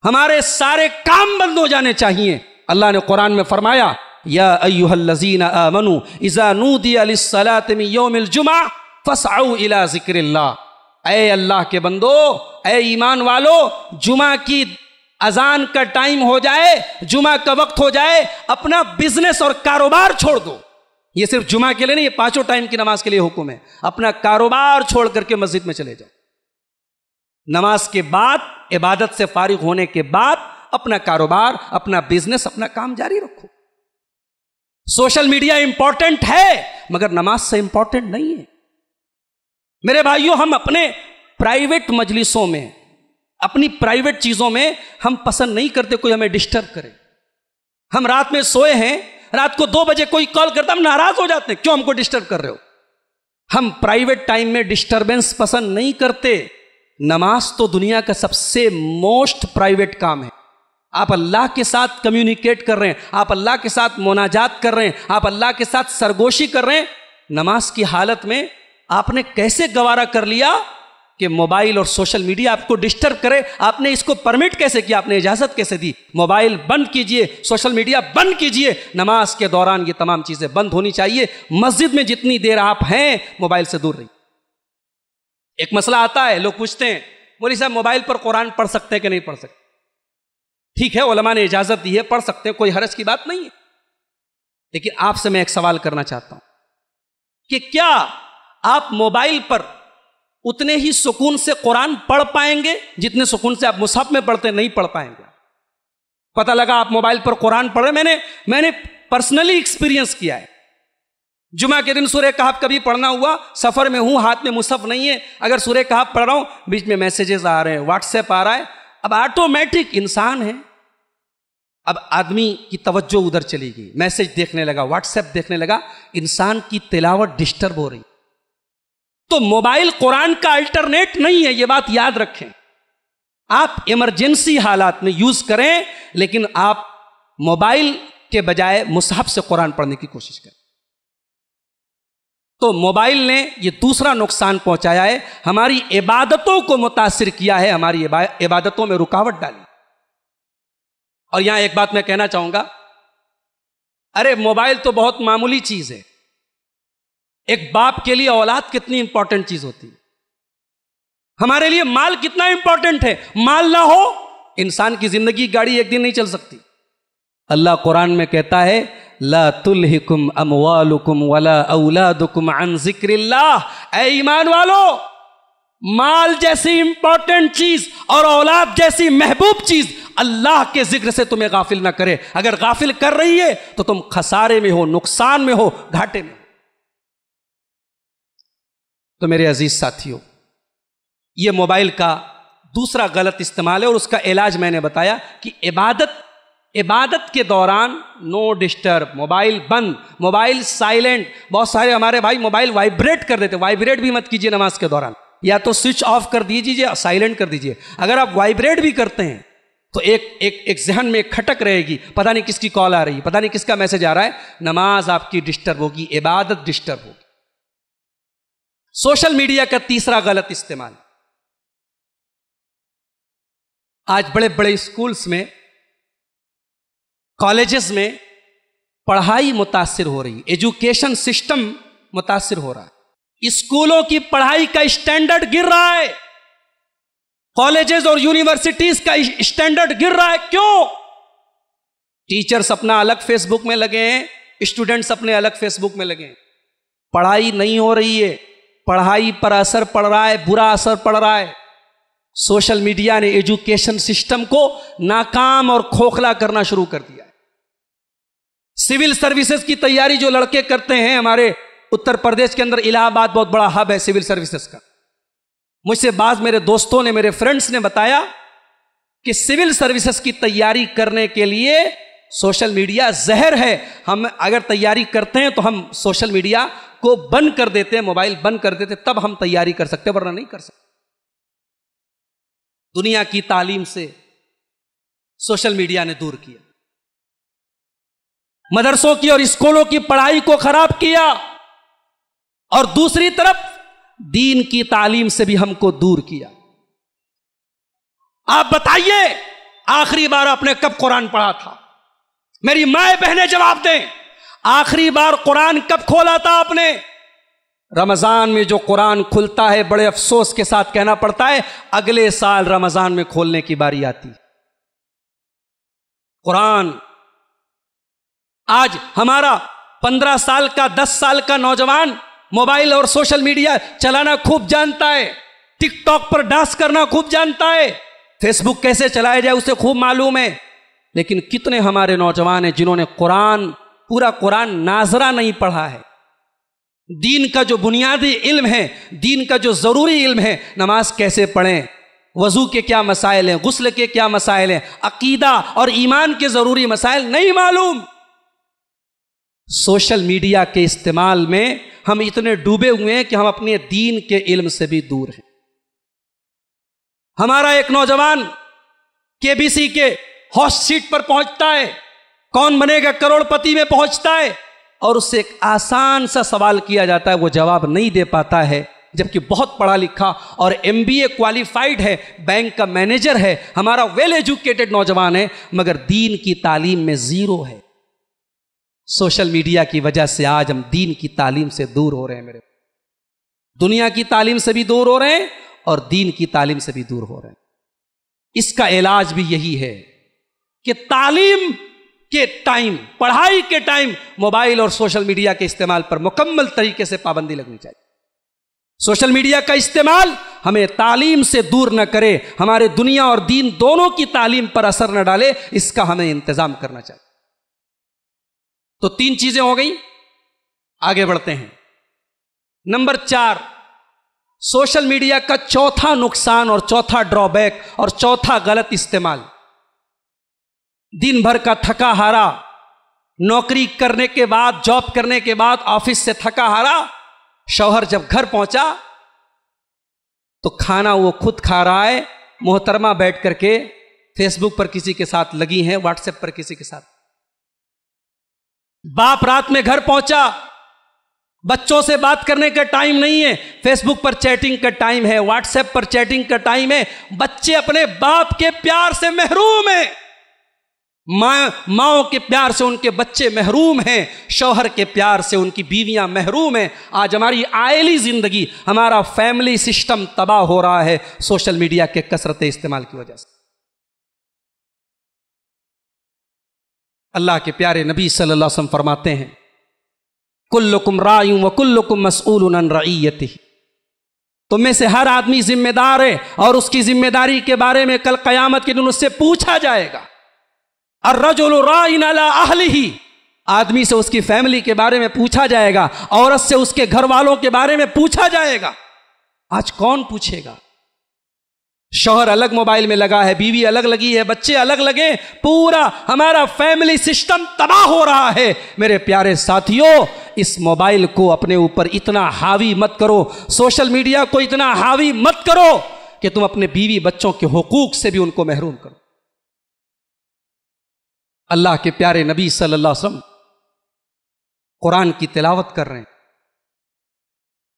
ہمارے سارے کام بند ہو جانے چاہیے. اللہ نے قرآن میں فرمایا یا ایھا الذین آمنوا اذا نودی للصلاۃ من یوم الجمعہ فاسعوا الی ذکر اللہ. اے اللہ کے بندو، اے ایمان والو، جمعہ کی اذان کا ٹائم ہو جائے، جمعہ کا وقت ہو جائے، اپنا بزنس اور کاروبار چھوڑ دو. یہ صرف جمعہ کے لیے نہیں، یہ پانچوں ٹائم کی نماز کے لیے حکم ہے. اپنا کاروبار چھوڑ کر کے مسجد میں چلے جاؤ. نماز کے بعد، عبادت سے فارغ ہونے کے بعد اپنا کاروبار، اپنا بزنس، اپنا کام جاری رکھو. سوشل میڈیا امپورٹنٹ ہے مگر نماز سے امپورٹنٹ نہیں ہے. میرے بھائیوں، ہم اپنے پرائیویٹ مجلسوں میں، اپنی پرائیویٹ چیزوں میں ہم پسند نہیں کرتے کوئی ہمیں ڈسٹرب کرے. ہم رات میں سوئے ہیں، رات کو 2 بجے کوئی کال کرتا، ہم ناراض ہو جاتے ہیں، کیوں ہم کو ڈسٹرب کر رہے ہو؟ ہم پرائیویٹ ٹائم میں ڈسٹربنس پسند نہیں کرتے. نماز تو دنیا کا سب سے موسٹ پرائیویٹ کام ہے. آپ اللہ کے ساتھ کمیونیکیٹ کر رہے ہیں، آپ اللہ کے ساتھ مناجات کر رہے ہیں، آپ اللہ کے ساتھ سرگوشی کر رہے ہیں. نماز کی حالت میں آپ نے کیسے گوارا کر لیا کہ موبائل اور سوشل میڈیا آپ کو ڈسٹرب کرے؟ آپ نے اس کو پرمٹ کیسے کیا؟ آپ نے اجازت کیسے دی؟ موبائل بند کیجئے، سوشل میڈیا بند کیجئے. نماز کے دوران یہ تمام چیزیں بند ہونی چاہیے. مسجد میں جتنی دیر آپ ہیں موبائل سے دور رہیے. ایک مسئلہ آتا ہے، لوگ پوچھتے ہیں مولوی صاحب موبائل پر قرآن پڑھ سکتے ہیں کہ نہیں پڑھ سکتے؟ ٹھیک ہے، علماء نے اجازت دی ہے، پڑھ سکتے ہیں، کوئی حرج کی بات نہیں ہے. لیکن آپ سے میں ایک سوال کرنا چاہتا ہوں کہ کیا آپ موبائل پر اتنے ہی سکون سے قرآن پڑھ پائیں گے جتنے سکون سے آپ مصحف میں پڑھتے؟ نہیں پڑھ پائیں گے. پتہ لگا آپ موبائل پر قرآن پڑھ رہے، میں نے پرسنلی ایکسپیرینس کیا ہے. جمعہ کے دن سورہ کہف کبھی پڑھنا ہوا، سفر میں ہوں، ہاتھ میں مصحف نہیں ہے، اگر سورہ کہف پڑھ رہا ہوں، بیچ میں میسیجز آ رہے ہیں، واٹس ایپ آ رہا ہے. اب آٹومیٹک انسان ہے، اب آدمی کی توجہ ادھر چلی گئی، میسیج دیکھنے لگا، واٹس ایپ دیکھنے لگا، انسان کی تلاوت ڈسٹرب ہو رہی. تو موبائل قرآن کا الٹرنیٹ نہیں ہے، یہ بات یاد رکھیں. آپ ایمرجنسی حالات میں یوز کریں، لیکن آپ موبائل کے بجائے مصحف سے قرآن پڑھنے کی کوشش کریں. تو موبائل نے یہ دوسرا نقصان پہنچایا ہے، ہماری عبادتوں کو متاثر کیا ہے، ہماری عبادتوں میں رکاوٹ ڈالی. اور یہاں ایک بات میں کہنا چاہوں گا، ارے موبائل تو بہت معمولی چیز ہے. ایک باپ کے لیے اولاد کتنی امپورٹنٹ چیز ہوتی ہے. ہمارے لیے مال کتنا امپورٹنٹ ہے. مال نہ ہو انسان کی زندگی گاڑی ایک دن نہیں چل سکتی. اللہ قرآن میں کہتا ہے لا تلہکم اموالکم ولا اولادکم عن ذکر اللہ. اے ایمان والو، مال جیسی امپورٹنٹ چیز اور اولاد جیسی محبوب چیز اللہ کے ذکر سے تمہیں غافل نہ کرے. اگر غافل کر رہی ہے تو تم خسارے میں ہو، نقصان میں ہو، گھاٹے میں ہو. تو میرے عزیز ساتھیوں، یہ موبائل کا دوسرا غلط استعمال ہے، اور اس کا علاج میں نے بتایا کہ عبادت کے دوران نو ڈسٹرب، موبائل بند، موبائل سائلنٹ. بہت سارے ہمارے بھائی موبائل وائبریٹ کر دیتے، وائبریٹ بھی مت کیجیے نماز کے دوران، یا تو سوئچ آف کر دیجیے، سائلنٹ کر دیجیے. اگر آپ وائبریٹ بھی کرتے ہیں تو ایک ذہن میں کھٹک رہے گی، پتہ نہیں کس کی کال آ رہی ہے، پتہ نہیں کس کا میسج آ رہا ہے، نماز آپ کی ڈسٹرب ہوگی، عبادت ڈسٹرب ہوگی۔ سوشل میڈیا کا تیسرا غلط استعمال، آج بڑے بڑے اسکولز میں، کالجز میں پڑھائی متاثر ہو رہی ہے، ایجوکیشن سسٹم متاثر ہو رہا ہے، اسکولوں کی پڑھائی کا اسٹینڈرڈ گر رہا ہے، کالجز اور یونیورسٹیز کا اسٹینڈرڈ گر رہا ہے۔ کیوں؟ ٹیچرز اپنا الگ فیس بک میں لگے ہیں، اسٹوڈنٹس اپنے الگ فیس بک میں لگے ہیں، پڑھائی نہیں ہو رہی ہے، پڑھائی پر اثر پڑ رہا ہے، برا اثر پڑ رہا ہے۔ سوشل میڈیا نے ایجوکیشن سسٹم کو ناکام اور کھوکھلا کرنا شروع کر دیا ہے۔ سول سروسز کی تیاری جو لڑکے کرتے ہیں، ہمارے اتر پردیش کے اندر الہ آباد بہت بڑا ہب ہے سول سروسز کا، مجھ سے بعض میرے دوستوں نے، میرے فرینڈز نے بتایا کہ سول سروسز کی تیاری کرنے کے لیے سوشل میڈیا زہر ہے۔ ہم اگر تیاری کرتے ہیں تو ہم سوشل میڈیا کو بند کر دیتے ہیں، موبائل بند کر دیتے، تب ہم تیاری کر سکتے، ورنہ نہیں کر سکتے۔ دنیا کی تعلیم سے سوشل میڈیا نے دور کیا، مدرسوں کی اور اسکولوں کی پڑھائی کو خراب کیا، اور دوسری طرف دین کی تعلیم سے بھی ہم کو دور کیا۔ آپ بتائیے آخری بار آپ نے کب قرآن پڑھا تھا؟ میری مائیں بہنیں جواب دیں، آخری بار قرآن کب کھولا تھا آپ نے؟ رمضان میں جو قرآن کھلتا ہے، بڑے افسوس کے ساتھ کہنا پڑتا ہے، اگلے سال رمضان میں کھولنے کی باری آتی۔ قرآن آج ہمارا 15 سال کا 10 سال کا نوجوان موبائل اور سوشل میڈیا چلانا خوب جانتا ہے، ٹک ٹاک پر ڈانس کرنا خوب جانتا ہے، فیس بک کیسے چلایا جائے اسے خوب معلوم ہے، لیکن کتنے ہمارے نوجوان ہیں جنہوں نے پورا قرآن ناظرہ نہیں پڑھا ہے؟ دین کا جو بنیادی علم ہے، دین کا جو ضروری علم ہے، نماز کیسے پڑھیں، وضو کے کیا مسائل ہیں، غسل کے کیا مسائل ہیں، عقیدہ اور ایمان کے ضروری مسائل نہیں معلوم۔ سوشل میڈیا کے استعمال میں ہم اتنے ڈوبے ہوئے ہیں کہ ہم اپنے دین کے علم سے بھی دور ہیں۔ ہمارا ایک نوجوان KBC کے ہوسٹ سیٹ پر پہنچتا ہے، کون بنے گا کروڑ پتی میں پہنچتا ہے، اور اس سے ایک آسان سا سوال کیا جاتا ہے، وہ جواب نہیں دے پاتا ہے، جبکہ بہت پڑھا لکھا اور MBA کوالیفائیڈ ہے، بینک کا مینیجر ہے، ہمارا ویل ایجوکیٹڈ نوجوان ہے، مگر دین کی تعلیم میں زیرو ہے۔ سوشل میڈیا کی وجہ سے آج ہم دین کی تعلیم سے دور ہو رہے ہیں، میرے دنیا کی تعلیم سے بھی دور ہو رہے ہیں اور دین کی تعلیم سے بھی دور ہو رہے ہیں۔ اس کا علاج بھی یہی ہے کہ تعلیم کے ٹائم، پڑھائی کے ٹائم موبائل اور سوشل میڈیا کے استعمال پر مکمل طریقے سے پابندی لگنی چاہیے۔ سوشل میڈیا کا استعمال ہمیں تعلیم سے دور نہ کرے، ہمارے دنیا اور دین دونوں کی تعلیم پر اثر نہ ڈالے، اس کا ہمیں انتظام کرنا چاہیے۔ تو 3 چیزیں ہو گئیں، آگے بڑھتے ہیں۔ نمبر 4، سوشل میڈیا کا چوتھا نقصان اور چوتھا ڈرا بیک اور چوتھا غلط استعمال، دن بھر کا تھکا ہارا، نوکری کرنے کے بعد، جاب کرنے کے بعد آفس سے تھکا ہارا شوہر جب گھر پہنچا تو کھانا وہ خود کھا رہا ہے، محترمہ بیٹھ کر کے فیس بک پر کسی کے ساتھ لگی ہیں، واٹس ایپ پر کسی کے ساتھ۔ باپ رات میں گھر پہنچا، بچوں سے بات کرنے کا ٹائم نہیں ہے، فیس بک پر چیٹنگ کا ٹائم ہے، واٹس ایپ پر چیٹنگ کا ٹائم ہے، بچے اپنے باپ کے پیار سے محروم ہیں، ماؤں کے پیار سے ان کے بچے محروم ہیں، شوہر کے پیار سے ان کی بیویاں محروم ہیں۔ آج ہماری عائلی زندگی، ہمارا فیملی سسٹم تباہ ہو رہا ہے سوشل میڈیا کے کثرت استعمال کی وجہ سے۔ اللہ کے پیارے نبی صلی اللہ علیہ وسلم فرماتے ہیں، کلکم راع وکلکم مسئول عن رعیتہ، تم میں سے ہر آدمی ذمہ دار ہے اور اس کی ذمہ داری کے بارے میں کل قیامت کے دن اس سے پوچھا جائے گا۔ الرجل راع علی اہلہ، آدمی سے اس کی فیملی کے بارے میں پوچھا جائے گا، عورت سے اس کے گھر والوں کے بارے میں پوچھا جائے گا۔ آج کون پوچھے گا؟ شوہر الگ موبائل میں لگا ہے، بیوی الگ لگی ہے، بچے الگ لگے، پورا ہمارا فیملی سسٹم تباہ ہو رہا ہے۔ میرے پیارے ساتھیوں، اس موبائل کو اپنے اوپر اتنا حاوی مت کرو، سوشل میڈیا کو اتنا حاوی مت کرو کہ تم اپنے بیوی بچوں کے حقوق سے بھی ان کو محروم کرو۔ اللہ کے پیارے نبی صلی اللہ علیہ وسلم قرآن کی تلاوت کر رہے ہیں،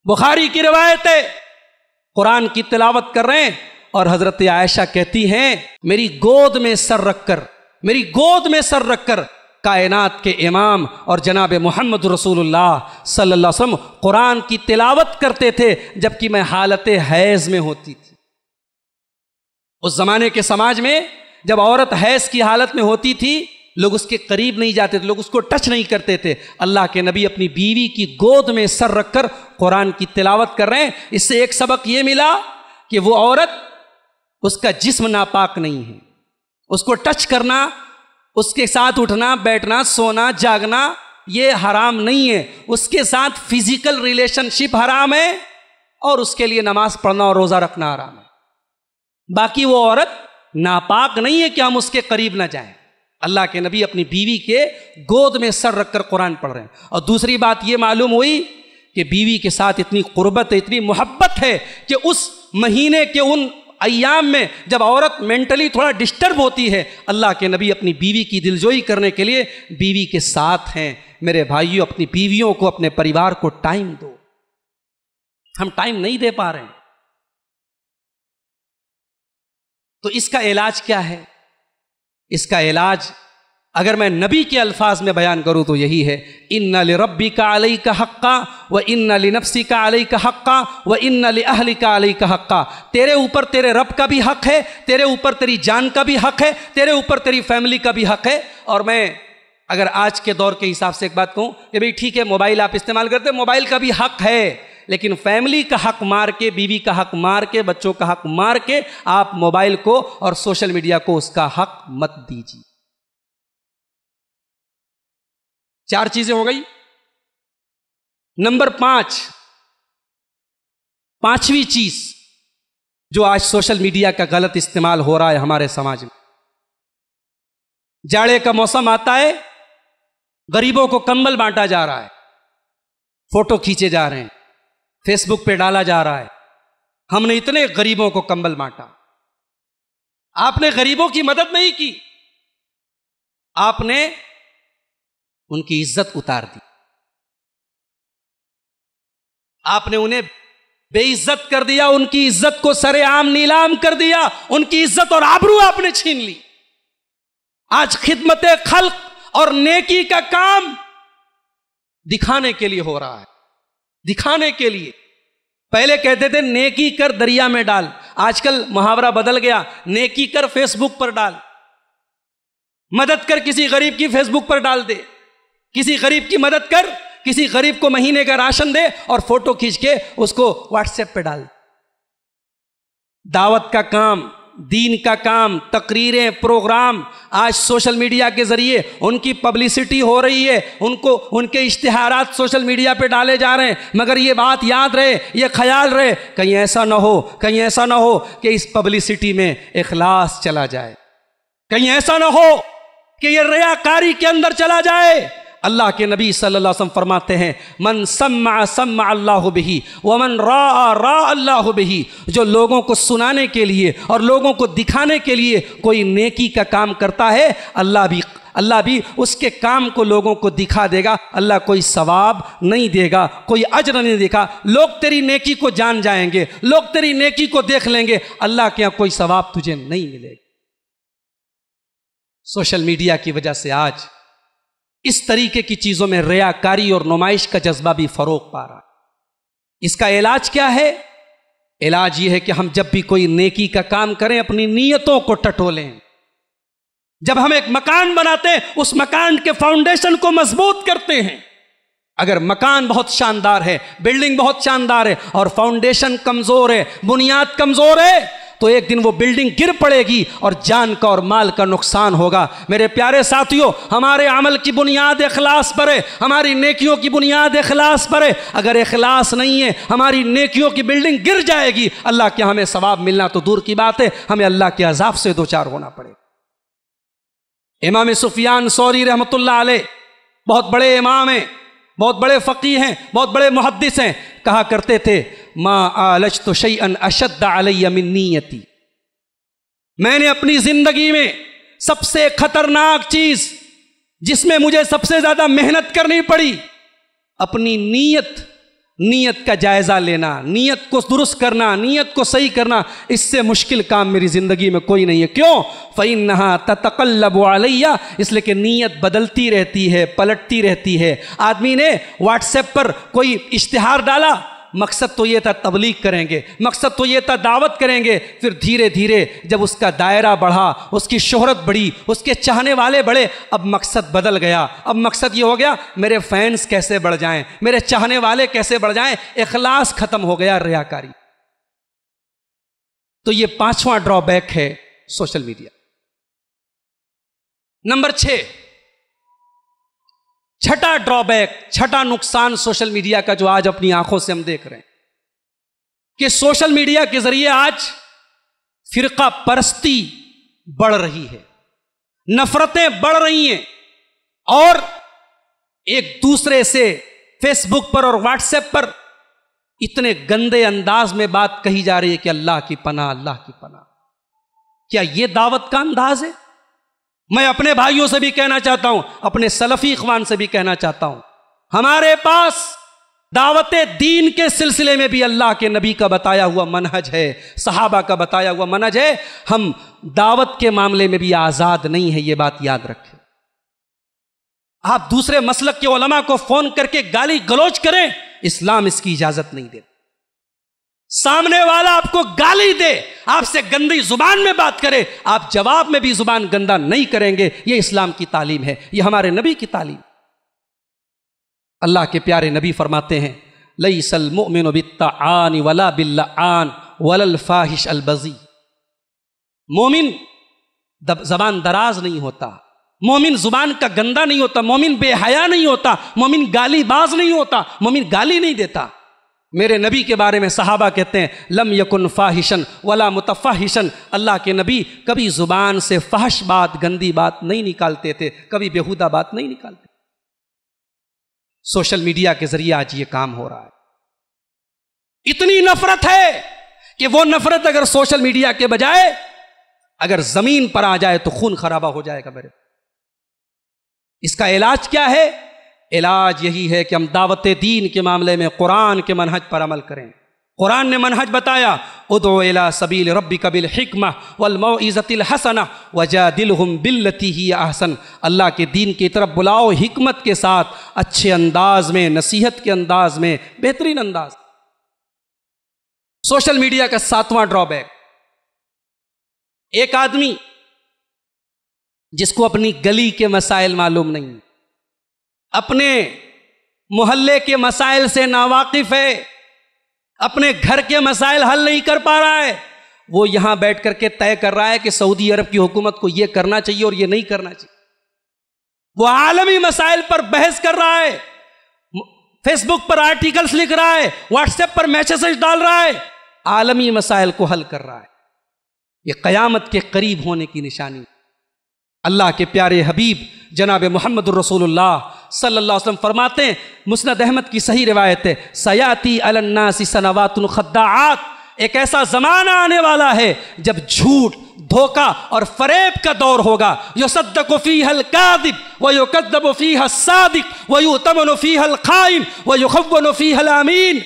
بخاری کی روایت ہے، قرآن کی تلاوت کر رہے ہیں اور حضرت عائشہ کہتی ہیں میری گود میں سر رکھ کر کائنات کے امام اور جناب محمد رسول اللہ صلی اللہ علیہ وسلم قرآن کی تلاوت کرتے تھے جبکہ میں حالت حیض میں ہوتی تھی۔ اس زمانے کے سماج میں جب عورت حیض کی حالت میں ہوتی تھی لوگ اس کے قریب نہیں جاتے تھے، لوگ اس کو ٹچ نہیں کرتے تھے۔ اللہ کے نبی اپنی بیوی کی گود میں سر رکھ کر قرآن کی تلاوت کر رہے ہیں۔ اس سے ایک سبق یہ ملا کہ وہ عورت، اس کا جسم ناپاک نہیں ہے، اس کو ٹچ کرنا، اس کے ساتھ اٹھنا بیٹھنا سونا جاگنا یہ حرام نہیں ہے، اس کے ساتھ فزیکل ریلیشن شپ حرام ہے اور اس کے لیے نماز پڑھنا اور روزہ رکھنا حرام ہے۔ باقی وہ عورت ناپاک نہیں ہے کہ ہم اس کے قریب نہ جائیں۔ اللہ کے نبی اپنی بیوی کے گود میں سر رکھ کر قرآن پڑھ رہے ہیں۔ اور دوسری بات یہ معلوم ہوئی کہ بیوی کے ساتھ اتنی قربت ہے، اتنی محبت ہے کہ اس مہینے کے ان ایام میں جب عورت مینٹلی تھوڑا ڈسٹرب ہوتی ہے اللہ کے نبی اپنی بیوی کی دلجوئی کرنے کے لیے بیوی کے ساتھ ہیں۔ میرے بھائیوں، اپنی بیویوں کو، اپنے پریوار کو ٹائم دو، ہم ٹائم نہیں دے پا رہے ہیں۔ تو اس کا علاج کیا ہے؟ اس کا علاج اگر میں نبی کے الفاظ میں بیان کروں تو یہی ہے، اِنَّ لِرَبِّكَ عَلَيْكَ حَقًّا وَإِنَّ لِنَفْسِكَ عَلَيْكَ حَقًّا وَإِنَّ لِأَهْلِكَ عَلَيْكَ حَقًّا۔ تیرے اوپر تیرے رب کا بھی حق ہے، تیرے اوپر تیری جان کا بھی حق ہے، تیرے اوپر تیری فیملی کا بھی حق ہے۔ اور میں اگر آج کے دور کے حساب سے ایک بات کہوں کہ بھئی ٹھیک ہے موبائل آپ استعمال کرتے ہیں، موبائل کا بھی حق ہے، لیکن فیملی کا حق مار کے، بیوی کا حق مار کے، بچوں کا حق مار کے آپ موبائل کو اور سوشل میڈیا کو اس کا حق مت دیجیے۔ 4 چیزیں ہو گئی۔ نمبر 5، پانچویں چیز جو آج سوشل میڈیا کا غلط استعمال ہو رہا ہے ہمارے سماج میں، جاڑے کا موسم آتا ہے، غریبوں کو کمبل بانٹا جا رہا ہے، فوٹو کھینچے جا رہے ہیں، فیس بک پہ ڈالا جا رہا ہے ہم نے اتنے غریبوں کو کمبل بانٹا۔ آپ نے غریبوں کی مدد نہیں کی، آپ نے ان کی عزت اتار دی، آپ نے انہیں بے عزت کر دیا، ان کی عزت کو سر عام نیلام کر دیا، ان کی عزت اور آبرو آپ نے چھین لی۔ آج خدمت خلق اور نیکی کا کام دکھانے کے لیے ہو رہا ہے، دکھانے کے لیے۔ پہلے کہتے تھے نیکی کر دریا میں ڈال، آج کل محاورہ بدل گیا، نیکی کر فیس بک پر ڈال، مدد کر کسی غریب کی فیس بک پر ڈال دے، کسی غریب کی مدد کر، کسی غریب کو مہینے کا راشن دے اور فوٹو کھینچ کے اس کو واٹس ایپ پہ ڈال۔ دعوت کا کام، دین کا کام، تقریریں، پروگرام آج سوشل میڈیا کے ذریعے ان کی پبلسٹی ہو رہی ہے، ان کے اشتہارات سوشل میڈیا پہ ڈالے جا رہے ہیں۔ مگر یہ بات یاد رہے، یہ خیال رہے، کہیں ایسا نہ ہو کہ اس پبلسٹی میں اخلاص چلا جائے، کہیں ایسا نہ ہو کہ یہ ریاکاری کے اندر چلا جائے۔ اللہ کے نبی صلی اللہ علیہ وسلم فرماتے ہیں من سمع سمع اللہ بہ ومن راء راء اللہ بہ، جو لوگوں کو سنانے کے لیے اور لوگوں کو دکھانے کے لیے کوئی نیکی کا کام کرتا ہے، اللہ بھی اس کے کام کو لوگوں کو دکھا دے گا، اللہ کوئی ثواب نہیں دے گا، کوئی اجر نہیں دے گا۔ لوگ تیری نیکی کو جان جائیں گے، لوگ تیری نیکی کو دیکھ لیں گے، اللہ کے یہاں کوئی ثواب تجھے نہیں ملے گا۔ سوشل میڈیا کی وجہ سے آج اس طریقے کی چیزوں میں ریاکاری اور نمائش کا جذبہ بھی فروغ پا رہا ہے۔ اس کا علاج کیا ہے؟ علاج یہ ہے کہ ہم جب بھی کوئی نیکی کا کام کریں اپنی نیتوں کو ٹٹولیں۔ جب ہم ایک مکان بناتے ہیں اس مکان کے فاؤنڈیشن کو مضبوط کرتے ہیں۔ اگر مکان بہت شاندار ہے، بلڈنگ بہت شاندار ہے اور فاؤنڈیشن کمزور ہے، بنیاد کمزور ہے، تو ایک دن وہ بلڈنگ گر پڑے گی اور جان کا اور مال کا نقصان ہوگا۔ میرے پیارے ساتھیوں، ہمارے عمل کی بنیاد اخلاص پر ہے، ہماری نیکیوں کی بنیاد اخلاص پر ہے۔ اگر اخلاص نہیں ہے، ہماری نیکیوں کی بلڈنگ گر جائے گی، اللہ کے ہمیں ثواب ملنا تو دور کی بات ہے، ہمیں اللہ کے عذاب سے دوچار ہونا پڑے گا۔ امام سفیان ثوری رحمۃ اللہ علیہ بہت بڑے امام ہیں، بہت بڑے فقیہ ہیں، بہت بڑے محدث ہیں، کہا کرتے تھے ما عالجت شیئا اشد علی من نیتی، میں نے اپنی زندگی میں سب سے خطرناک چیز جس میں مجھے سب سے زیادہ محنت کرنی پڑی، اپنی نیت کا جائزہ لینا، نیت کو درست کرنا، نیت کو صحیح کرنا، اس سے مشکل کام میری زندگی میں کوئی نہیں ہے۔ کیوں؟ فَإِنَّهَا تَتَقَلَّبُ عَلَيَّ، اس لیے کہ نیت بدلتی رہتی ہے، پلٹتی رہتی ہے۔ آدمی نے واٹس ایپ پر کوئی اشتہار ڈالا، مقصد تو یہ تھا تبلیغ کریں گے، مقصد تو یہ تھا دعوت کریں گے، پھر دھیرے دھیرے جب اس کا دائرہ بڑھا، اس کی شہرت بڑھی، اس کے چاہنے والے بڑھے، اب مقصد بدل گیا۔ اب مقصد یہ ہو گیا میرے فینس کیسے بڑھ جائیں، میرے چاہنے والے کیسے بڑھ جائیں، اخلاص ختم ہو گیا، ریاکاری۔ تو یہ 5واں ڈرا بیک ہے سوشل میڈیا۔ نمبر 6، چھٹا ڈرا بیک، چھٹا نقصان سوشل میڈیا کا جو آج اپنی آنکھوں سے ہم دیکھ رہے ہیں کہ سوشل میڈیا کے ذریعے آج فرقہ پرستی بڑھ رہی ہے، نفرتیں بڑھ رہی ہیں، اور ایک دوسرے سے فیس بک پر اور واٹس ایپ پر اتنے گندے انداز میں بات کہی جا رہی ہے کہ اللہ کی پناہ، اللہ کی پناہ۔ کیا یہ دعوت کا انداز ہے؟ میں اپنے بھائیوں سے بھی کہنا چاہتا ہوں، اپنے سلفی اخوان سے بھی کہنا چاہتا ہوں، ہمارے پاس دعوت دین کے سلسلے میں بھی اللہ کے نبی کا بتایا ہوا منہج ہے، صحابہ کا بتایا ہوا منہج ہے۔ ہم دعوت کے معاملے میں بھی آزاد نہیں ہے، یہ بات یاد رکھیں۔ آپ دوسرے مسلک کے علماء کو فون کر کے گالی گلوچ کریں، اسلام اس کی اجازت نہیں دیتا۔ سامنے والا آپ کو گالی دے، آپ سے گندی زبان میں بات کرے، آپ جواب میں بھی زبان گندا نہیں کریں گے، یہ اسلام کی تعلیم ہے، یہ ہمارے نبی کی تعلیم۔ اللہ کے پیارے نبی فرماتے ہیں لیس المؤمن بالطعان ولا باللعان ولا الفاحش البذی، مومن زبان دراز نہیں ہوتا، مومن زبان کا گندا نہیں ہوتا، مومن بے حیا نہیں ہوتا، مومن گالی باز نہیں ہوتا، مومن گالی نہیں دیتا۔ میرے نبی کے بارے میں صحابہ کہتے ہیں لم یکن فاحشن ولا متفحشن، اللہ کے نبی کبھی زبان سے فحش بات، گندی بات نہیں نکالتے تھے، کبھی بیہودہ بات نہیں نکالتے۔ سوشل میڈیا کے ذریعے آج یہ کام ہو رہا ہے۔ اتنی نفرت ہے کہ وہ نفرت اگر سوشل میڈیا کے بجائے اگر زمین پر آ جائے تو خون خرابہ ہو جائے گا میرے۔ اس کا علاج کیا ہے؟ علاج یہی ہے کہ ہم دعوت دین کے معاملے میں قرآن کے منہج پر عمل کریں۔ قرآن نے منہج بتایا ادعو الی سبیل ربک بالحکمہ والموعظۃ الحسنہ وجادلہم باللتی ہی احسن، اللہ کے دین کی طرف بلاؤ حکمت کے ساتھ، اچھے انداز میں، نصیحت کے انداز میں، بہترین انداز۔ سوشل میڈیا کا 7واں ڈرا بیک، ایک آدمی جس کو اپنی گلی کے مسائل معلوم نہیں، اپنے محلے کے مسائل سے ناواقف ہے، اپنے گھر کے مسائل حل نہیں کر پا رہا ہے، وہ یہاں بیٹھ کر کے طے کر رہا ہے کہ سعودی عرب کی حکومت کو یہ کرنا چاہیے اور یہ نہیں کرنا چاہیے۔ وہ عالمی مسائل پر بحث کر رہا ہے، فیس بک پر آرٹیکلز لکھ رہا ہے، واٹس ایپ پر میسیج ڈال رہا ہے، عالمی مسائل کو حل کر رہا ہے۔ یہ قیامت کے قریب ہونے کی نشانی۔ اللہ کے پیارے حبیب جناب محمد الرسول اللہ صلی اللہ علیہ وسلم فرماتے ہیں، مسند احمد کی صحیح روایت ہے، سیاتی علی الناس سنوات خداعات، ایک ایسا زمانہ آنے والا ہے جب جھوٹ، دھوکہ اور فریب کا دور ہوگا، یصدق فیہ الکاذب ویکذب فیہ الصادق ویؤتمن فیہ الخائن ویخون فیہ الامین۔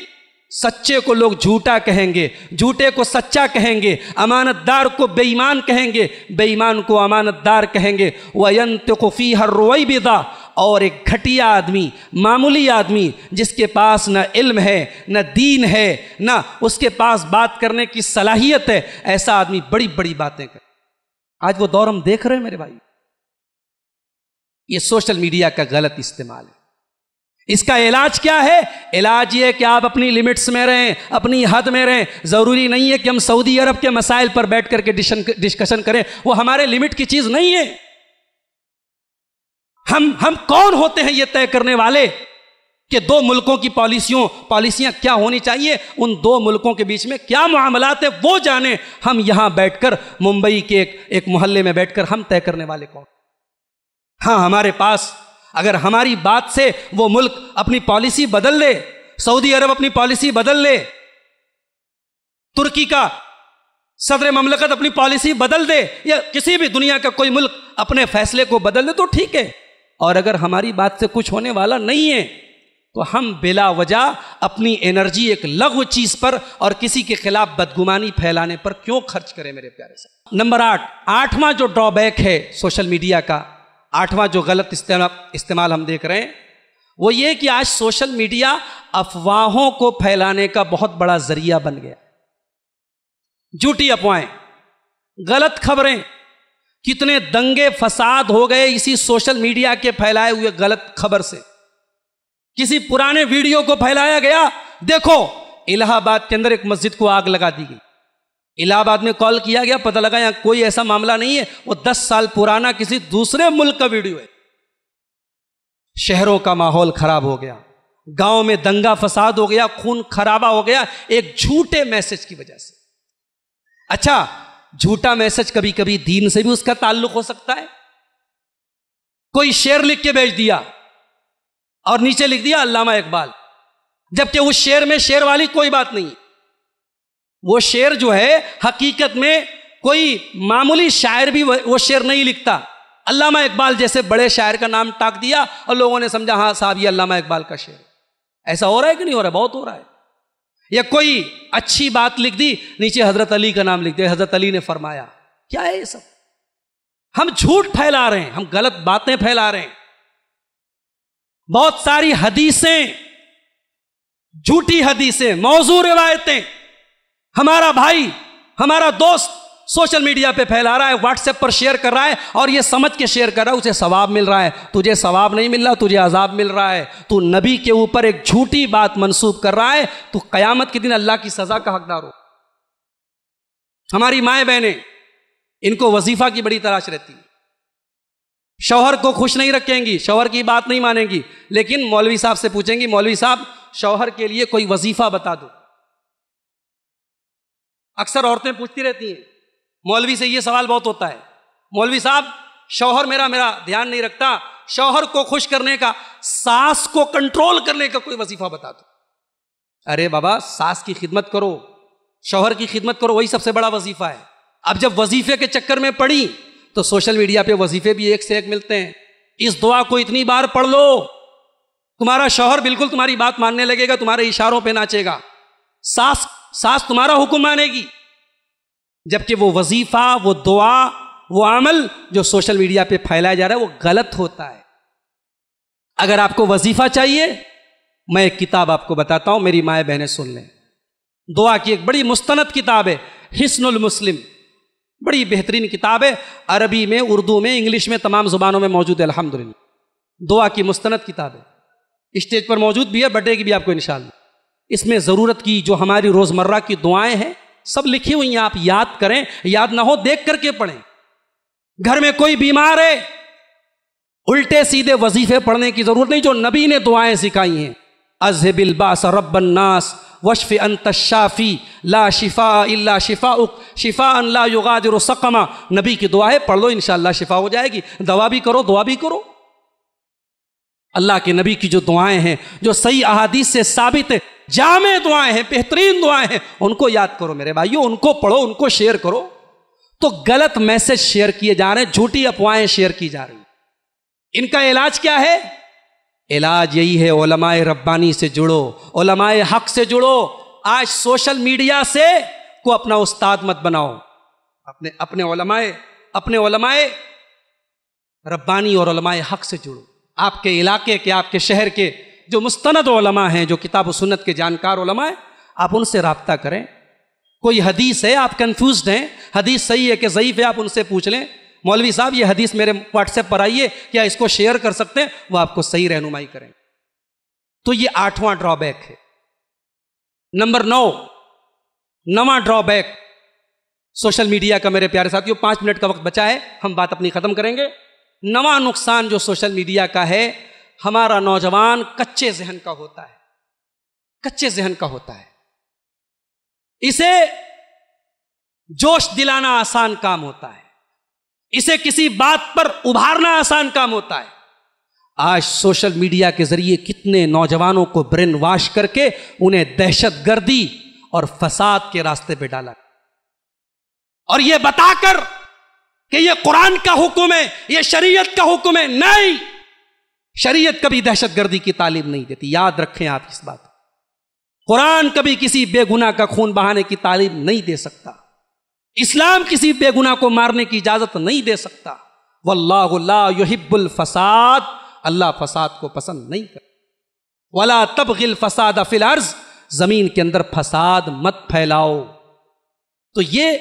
سچے کو لوگ جھوٹا کہیں گے، جھوٹے کو سچا کہیں گے، امانت دار کو بے ایمان کہیں گے، بے ایمان کو امانت دار کہیں گے، وَيَنْتِقُ فِيهَا الرُّوَيْبِضَةُ، اور ایک گھٹیا آدمی، معمولی آدمی جس کے پاس نہ علم ہے، نہ دین ہے، نہ اس کے پاس بات کرنے کی صلاحیت ہے، ایسا آدمی بڑی بڑی باتیں کرے۔ آج وہ دور ہم دیکھ رہے ہیں میرے بھائی۔ یہ سوشل میڈیا کا غلط استعمال ہے۔ اس کا علاج کیا ہے؟ علاج یہ ہے کہ آپ اپنی لیمٹس میں رہیں، اپنی حد میں رہیں۔ ضروری نہیں ہے کہ ہم سعودی عرب کے مسائل پر بیٹھ کر کے ڈسکشن کریں، وہ ہمارے لیمٹ کی چیز نہیں ہے۔ ہم کون ہوتے ہیں یہ طے کرنے والے کہ دو ملکوں کی پالیسیاں کیا ہونی چاہیے، ان دو ملکوں کے بیچ میں کیا معاملات ہیں وہ جانیں۔ ہم یہاں بیٹھ کر ممبئی کے ایک محلے میں بیٹھ کر ہم طے کرنے والے کون؟ ہاں، ہمارے پاس اگر ہماری بات سے وہ ملک اپنی پالیسی بدل لے، سعودی عرب اپنی پالیسی بدل لے، ترکی کا صدر مملکت اپنی پالیسی بدل دے، یا کسی بھی دنیا کا کوئی ملک اپنے فیصلے کو بدل دے تو ٹھیک ہے، اور اگر ہماری بات سے کچھ ہونے والا نہیں ہے تو ہم بلا وجہ اپنی انرجی ایک لغو چیز پر اور کسی کے خلاف بدگمانی پھیلانے پر کیوں خرچ کریں میرے پیارے سے؟ نمبر 8واں جو ڈرا بیک ہے سوشل میڈیا کا، 8واں جو غلط استعمال ہم دیکھ رہے ہیں وہ یہ کہ آج سوشل میڈیا افواہوں کو پھیلانے کا بہت بڑا ذریعہ بن گیا۔ جھوٹی افواہیں، غلط خبریں، کتنے دنگے فساد ہو گئے اسی سوشل میڈیا کے پھیلائے ہوئے غلط خبر سے۔ کسی پرانے ویڈیو کو پھیلایا گیا، دیکھو الہ آباد کے اندر ایک مسجد کو آگ لگا دی گئی، الہ آباد میں کال کیا گیا، پتہ لگا یہاں کوئی ایسا معاملہ نہیں ہے، وہ 10 سال پرانا کسی دوسرے ملک کا ویڈیو ہے۔ شہروں کا ماحول خراب ہو گیا، گاؤں میں دنگا فساد ہو گیا، خون خرابہ ہو گیا ایک جھوٹے میسج کی وجہ سے۔ اچھا، جھوٹا میسج کبھی کبھی دین سے بھی اس کا تعلق ہو سکتا ہے۔ کوئی شعر لکھ کے بھیج دیا اور نیچے لکھ دیا علامہ اقبال، جبکہ اس شعر میں شعر والی کوئی بات نہیں، وہ شعر جو ہے حقیقت میں کوئی معمولی شاعر بھی وہ شعر نہیں لکھتا، علامہ اقبال جیسے بڑے شاعر کا نام ٹاک دیا اور لوگوں نے سمجھا ہاں صاحب یہ علامہ اقبال کا شعر۔ ایسا ہو رہا ہے کہ نہیں ہو رہا ہے؟ بہت ہو رہا ہے۔ یا کوئی اچھی بات لکھ دی، نیچے حضرت علی کا نام لکھ دیا، حضرت علی نے فرمایا۔ کیا ہے یہ سب؟ ہم جھوٹ پھیلا رہے ہیں، ہم غلط باتیں پھیلا رہے ہیں۔ بہت ساری حدیثیں، جھوٹی حدیثیں، موضوع روایتیں ہمارا بھائی، ہمارا دوست سوشل میڈیا پہ پھیلا رہا ہے، واٹس ایپ پر شیئر کر رہا ہے اور یہ سمجھ کے شیئر کر رہا ہے اسے ثواب مل رہا ہے، تجھے ثواب نہیں مل رہا، تجھے عذاب مل رہا ہے۔ تو نبی کے اوپر ایک جھوٹی بات منسوب کر رہا ہے، تو قیامت کے دن اللہ کی سزا کا حقدار ہو۔ ہماری مائیں بہنیں، ان کو وظیفہ کی بڑی تلاش رہتی ہے، شوہر کو خوش نہیں رکھیں گی، شوہر کی بات نہیں مانیں گی، لیکن مولوی صاحب سے پوچھیں گی مولوی صاحب شوہر کے لیے کوئی وظیفہ بتا دو۔ اکثر عورتیں پوچھتی رہتی ہیں، مولوی سے یہ سوال بہت ہوتا ہے، مولوی صاحب شوہر میرا دھیان نہیں رکھتا، شوہر کو خوش کرنے کا، ساس کو کنٹرول کرنے کا کوئی وظیفہ بتا دو۔ ارے بابا، ساس کی خدمت کرو، شوہر کی خدمت کرو، وہی سب سے بڑا وظیفہ ہے۔ اب جب وظیفے کے چکر میں پڑی تو سوشل میڈیا پہ وظیفے بھی ایک سے ایک ملتے ہیں۔ اس دعا کو اتنی بار پڑھ لو، تمہارا شوہر بالکل تمہاری بات ماننے لگے گا، تمہارے اشاروں پہ ناچے گا، ساس تمہارا حکم مانے گی۔ جبکہ وہ وظیفہ، وہ دعا، وہ عمل جو سوشل میڈیا پہ پھیلایا جا رہا ہے وہ غلط ہوتا ہے۔ اگر آپ کو وظیفہ چاہیے، میں ایک کتاب آپ کو بتاتا ہوں، میری مائیں بہنیں سن لیں۔ دعا کی ایک بڑی مستند کتاب ہے، حصن المسلم، بڑی بہترین کتاب ہے، عربی میں، اردو میں، انگلش میں، تمام زبانوں میں موجود ہے الحمدللہ۔ دعا کی مستند کتاب ہے، اسٹیج پر موجود بھی ہے، بٹے گی بھی آپ کو انشاءاللہ۔ اس میں ضرورت کی جو ہماری روزمرہ کی دعائیں ہیں سب لکھی ہوئی ہیں، آپ یاد کریں، یاد نہ ہو دیکھ کر کے پڑھیں۔ گھر میں کوئی بیمار ہے، الٹے سیدھے وظیفے پڑھنے کی ضرورت نہیں، جو نبی نے دعائیں سکھائی ہیں، اذهب الباس رب الناس واشف انت الشافی لا شفاء الا شفاؤک شفاء لا یغادر سقما، نبی کی دعا ہے، پڑھ لو انشاءاللہ شفا ہو جائے گی۔ دوا بھی کرو، دعا بھی کرو۔ اللہ کے نبی کی جو دعائیں ہیں، جو صحیح احادیث سے ثابت ہے، جامع دعائیں ہیں، بہترین دعائیں ہیں، ان کو یاد کرو میرے بھائیو، ان کو پڑھو، ان کو شیئر کرو۔ تو غلط میسج شیئر کیے جا رہے ہیں، جھوٹی افواہیں شیئر کی جا رہی ہیں۔ ان کا علاج کیا ہے؟ علاج یہی ہے، علماء ربانی سے جڑو، علماء حق سے جڑو۔ آج سوشل میڈیا سے کو اپنا استاد مت بناؤ، اپنے علماء ربانی اور علماء حق سے جڑو۔ آپ کے علاقے کے، آپ کے شہر کے جو مستند علماء ہیں، جو کتاب و سنت کے جانکار علماء ہیں، آپ ان سے رابطہ کریں۔ کوئی حدیث ہے، آپ کنفیوزڈ ہیں، حدیث صحیح ہے کہ ضعیف ہے، آپ ان سے پوچھ لیں، مولوی صاحب یہ حدیث میرے واٹس ایپ پر آئی ہے، کیا اس کو شیئر کر سکتے ہیں؟ وہ آپ کو صحیح رہنمائی کریں۔ تو یہ 8واں ڈرا بیک ہے۔ نمبر 9واں ڈرا بیک سوشل میڈیا کا، میرے پیارے ساتھیوں 5 منٹ کا وقت بچا ہے، ہم بات اپنی ختم کریں گے۔ 9واں نقصان جو سوشل میڈیا کا ہے، ہمارا نوجوان کچے ذہن کا ہوتا ہے، کچے ذہن کا ہوتا ہے، اسے جوش دلانا آسان کام ہوتا ہے، اسے کسی بات پر ابھارنا آسان کام ہوتا ہے۔ آج سوشل میڈیا کے ذریعے کتنے نوجوانوں کو برین واش کر کے انہیں دہشت گردی اور فساد کے راستے پہ ڈالا، اور یہ بتا کر کہ یہ قرآن کا حکم ہے، یہ شریعت کا حکم ہے۔ نہیں، شریعت کبھی دہشت گردی کی تعلیم نہیں دیتی، یاد رکھیں آپ اس بات۔ قرآن کبھی کسی بے گناہ کا خون بہانے کی تعلیم نہیں دے سکتا، اسلام کسی بے گناہ کو مارنے کی اجازت نہیں دے سکتا۔ واللہ لا یحب الفساد، اللہ فساد کو پسند نہیں کرتا۔ ولا تبغی الفساد فی الارض، زمین کے اندر فساد مت پھیلاؤ۔ تو یہ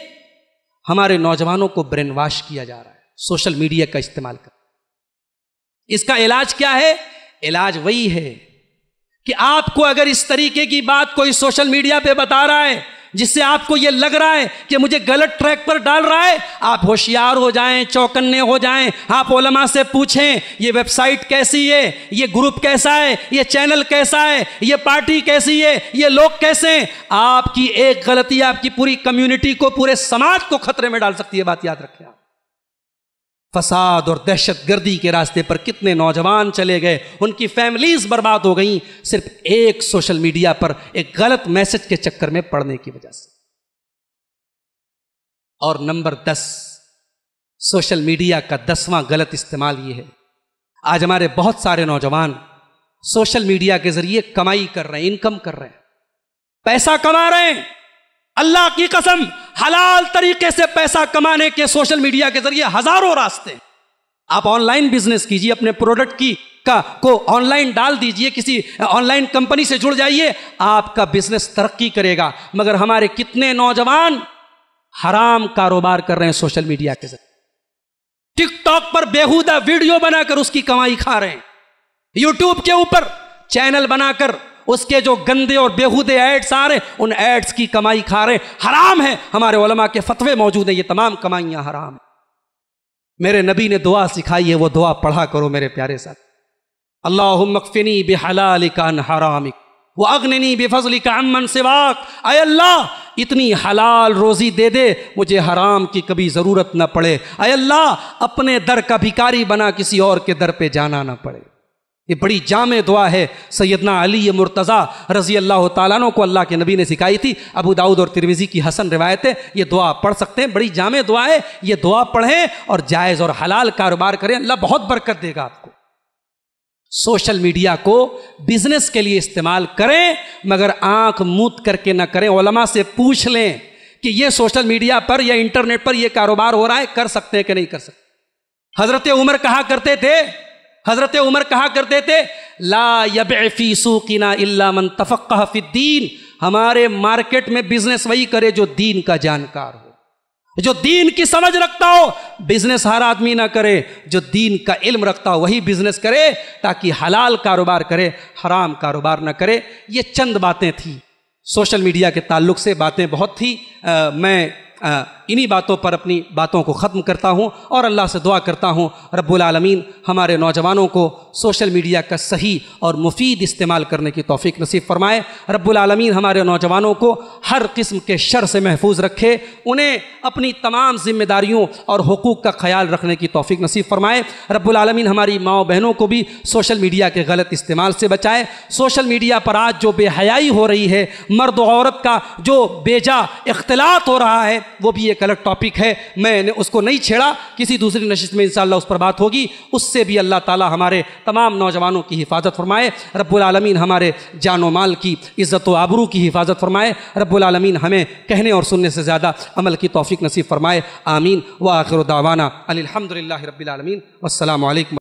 ہمارے نوجوانوں کو برین واش کیا جا رہا ہے سوشل میڈیا کا استعمال کر۔ اس کا علاج کیا ہے؟ علاج وہی ہے کہ آپ کو اگر اس طریقے کی بات کوئی سوشل میڈیا پہ بتا رہا ہے جس سے آپ کو یہ لگ رہا ہے کہ مجھے غلط ٹریک پر ڈال رہا ہے، آپ ہوشیار ہو جائیں، چوکنے ہو جائیں، آپ علماء سے پوچھیں یہ ویب سائٹ کیسی ہے، یہ گروپ کیسا ہے، یہ چینل کیسا ہے، یہ پارٹی کیسی ہے، یہ لوگ کیسے ہیں۔ آپ کی ایک غلطی آپ کی پوری کمیونٹی کو، پورے سماج کو خطرے میں ڈال سکتی ہے، بات یاد رکھیں آپ۔ فساد اور دہشت گردی کے راستے پر کتنے نوجوان چلے گئے، ان کی فیملیز برباد ہو گئیں، صرف ایک سوشل میڈیا پر ایک غلط میسج کے چکر میں پڑنے کی وجہ سے۔ اور نمبر 10، سوشل میڈیا کا 10واں غلط استعمال یہ ہے، آج ہمارے بہت سارے نوجوان سوشل میڈیا کے ذریعے کمائی کر رہے ہیں، انکم کر رہے ہیں، پیسہ کما رہے ہیں۔ اللہ کی قسم، حلال طریقے سے پیسہ کمانے کے سوشل میڈیا کے ذریعے ہزاروں راستے۔ آپ آن لائن بزنس کیجئے، اپنے پروڈکٹ کو آن لائن ڈال دیجئے، کسی آن لائن کمپنی سے جڑ جائیے، آپ کا بزنس ترقی کرے گا۔ مگر ہمارے کتنے نوجوان حرام کاروبار کر رہے ہیں سوشل میڈیا کے ذریعے، ٹک ٹاک پر بیہودہ ویڈیو بنا کر اس کی کمائی کھا رہے ہیں، یوٹیوب کے اوپر چینل بنا کر اس کے جو گندے اور بیہودے ایڈز آ رہے ہیں، ان ایڈز کی کمائی کھا رہے ہیں، حرام ہے۔ ہمارے علماء کے فتوے موجود ہیں، یہ تمام کمائیاں حرام ہیں۔ میرے نبی نے دعا سکھائی ہے، وہ دعا پڑھا کرو میرے پیارے ساتھ۔ اللہم اکفنی بحلالک عن حرامک واغننی بفضلک عمن سواک۔ اے اللہ اتنی حلال روزی دے دے مجھے حرام کی کبھی ضرورت نہ پڑے۔ اے اللہ اپنے در کا بھکاری بنا، کسی اور کے در پہ جانا نہ پڑے۔ یہ بڑی جامع دعا ہے، سیدنا علی مرتضیٰ رضی اللہ تعالیٰ عنہ کو اللہ کے نبی نے سکھائی تھی، ابو داؤد اور ترمذی کی حسن روایت ہے، یہ دعا پڑھ سکتے ہیں، بڑی جامع دعا ہے، یہ دعا پڑھیں اور جائز اور حلال کاروبار کریں، اللہ بہت برکت دے گا آپ کو۔ سوشل میڈیا کو بزنس کے لیے استعمال کریں، مگر آنکھ موت کر کے نہ کریں، علماء سے پوچھ لیں کہ یہ سوشل میڈیا پر یا انٹرنیٹ پر یہ کاروبار ہو رہا ہے، کر سکتے ہیں کہ نہیں کر سکتے۔ حضرت عمر کہا کرتے تھے لا یبع فی سوقنا الا من تفقہ فی الدین، ہمارے مارکیٹ میں بزنس وہی کرے جو دین کا جانکار ہو، جو دین کی سمجھ رکھتا ہو۔ بزنس ہر آدمی نہ کرے، جو دین کا علم رکھتا ہو وہی بزنس کرے، تاکہ حلال کاروبار کرے، حرام کاروبار نہ کرے۔ یہ چند باتیں تھیں سوشل میڈیا کے تعلق سے، باتیں بہت تھی، میں انہی باتوں پر اپنی باتوں کو ختم کرتا ہوں اور اللہ سے دعا کرتا ہوں رب العالمین ہمارے نوجوانوں کو سوشل میڈیا کا صحیح اور مفید استعمال کرنے کی توفیق نصیب فرمائے۔ رب العالمین ہمارے نوجوانوں کو ہر قسم کے شر سے محفوظ رکھے، انہیں اپنی تمام ذمہ داریوں اور حقوق کا خیال رکھنے کی توفیق نصیب فرمائے۔ رب العالمین ہماری ماؤں بہنوں کو بھی سوشل میڈیا کے غلط استعمال سے بچائے۔ سوشل میڈیا پر آج جو بے حیائی ہو رہی ہے، مرد و عورت کا جو بیجا اختلاط ہو رہا ہے، وہ بھی ایک الگ ٹاپک ہے، میں نے اس کو نہیں چھیڑا، کسی دوسری نشست میں انشاءاللہ اس پر بات ہوگی۔ اس سے بھی اللہ تعالی ہمارے تمام نوجوانوں کی حفاظت فرمائے۔ رب العالمین ہمارے جان و مال کی عزت و آبرو کی حفاظت فرمائے۔ رب العالمین ہمیں کہنے اور سننے سے زیادہ عمل کی توفیق نصیب فرمائے، آمین۔ وآخر دعوانا الحمدللہ رب العالمین، والسلام علیکم۔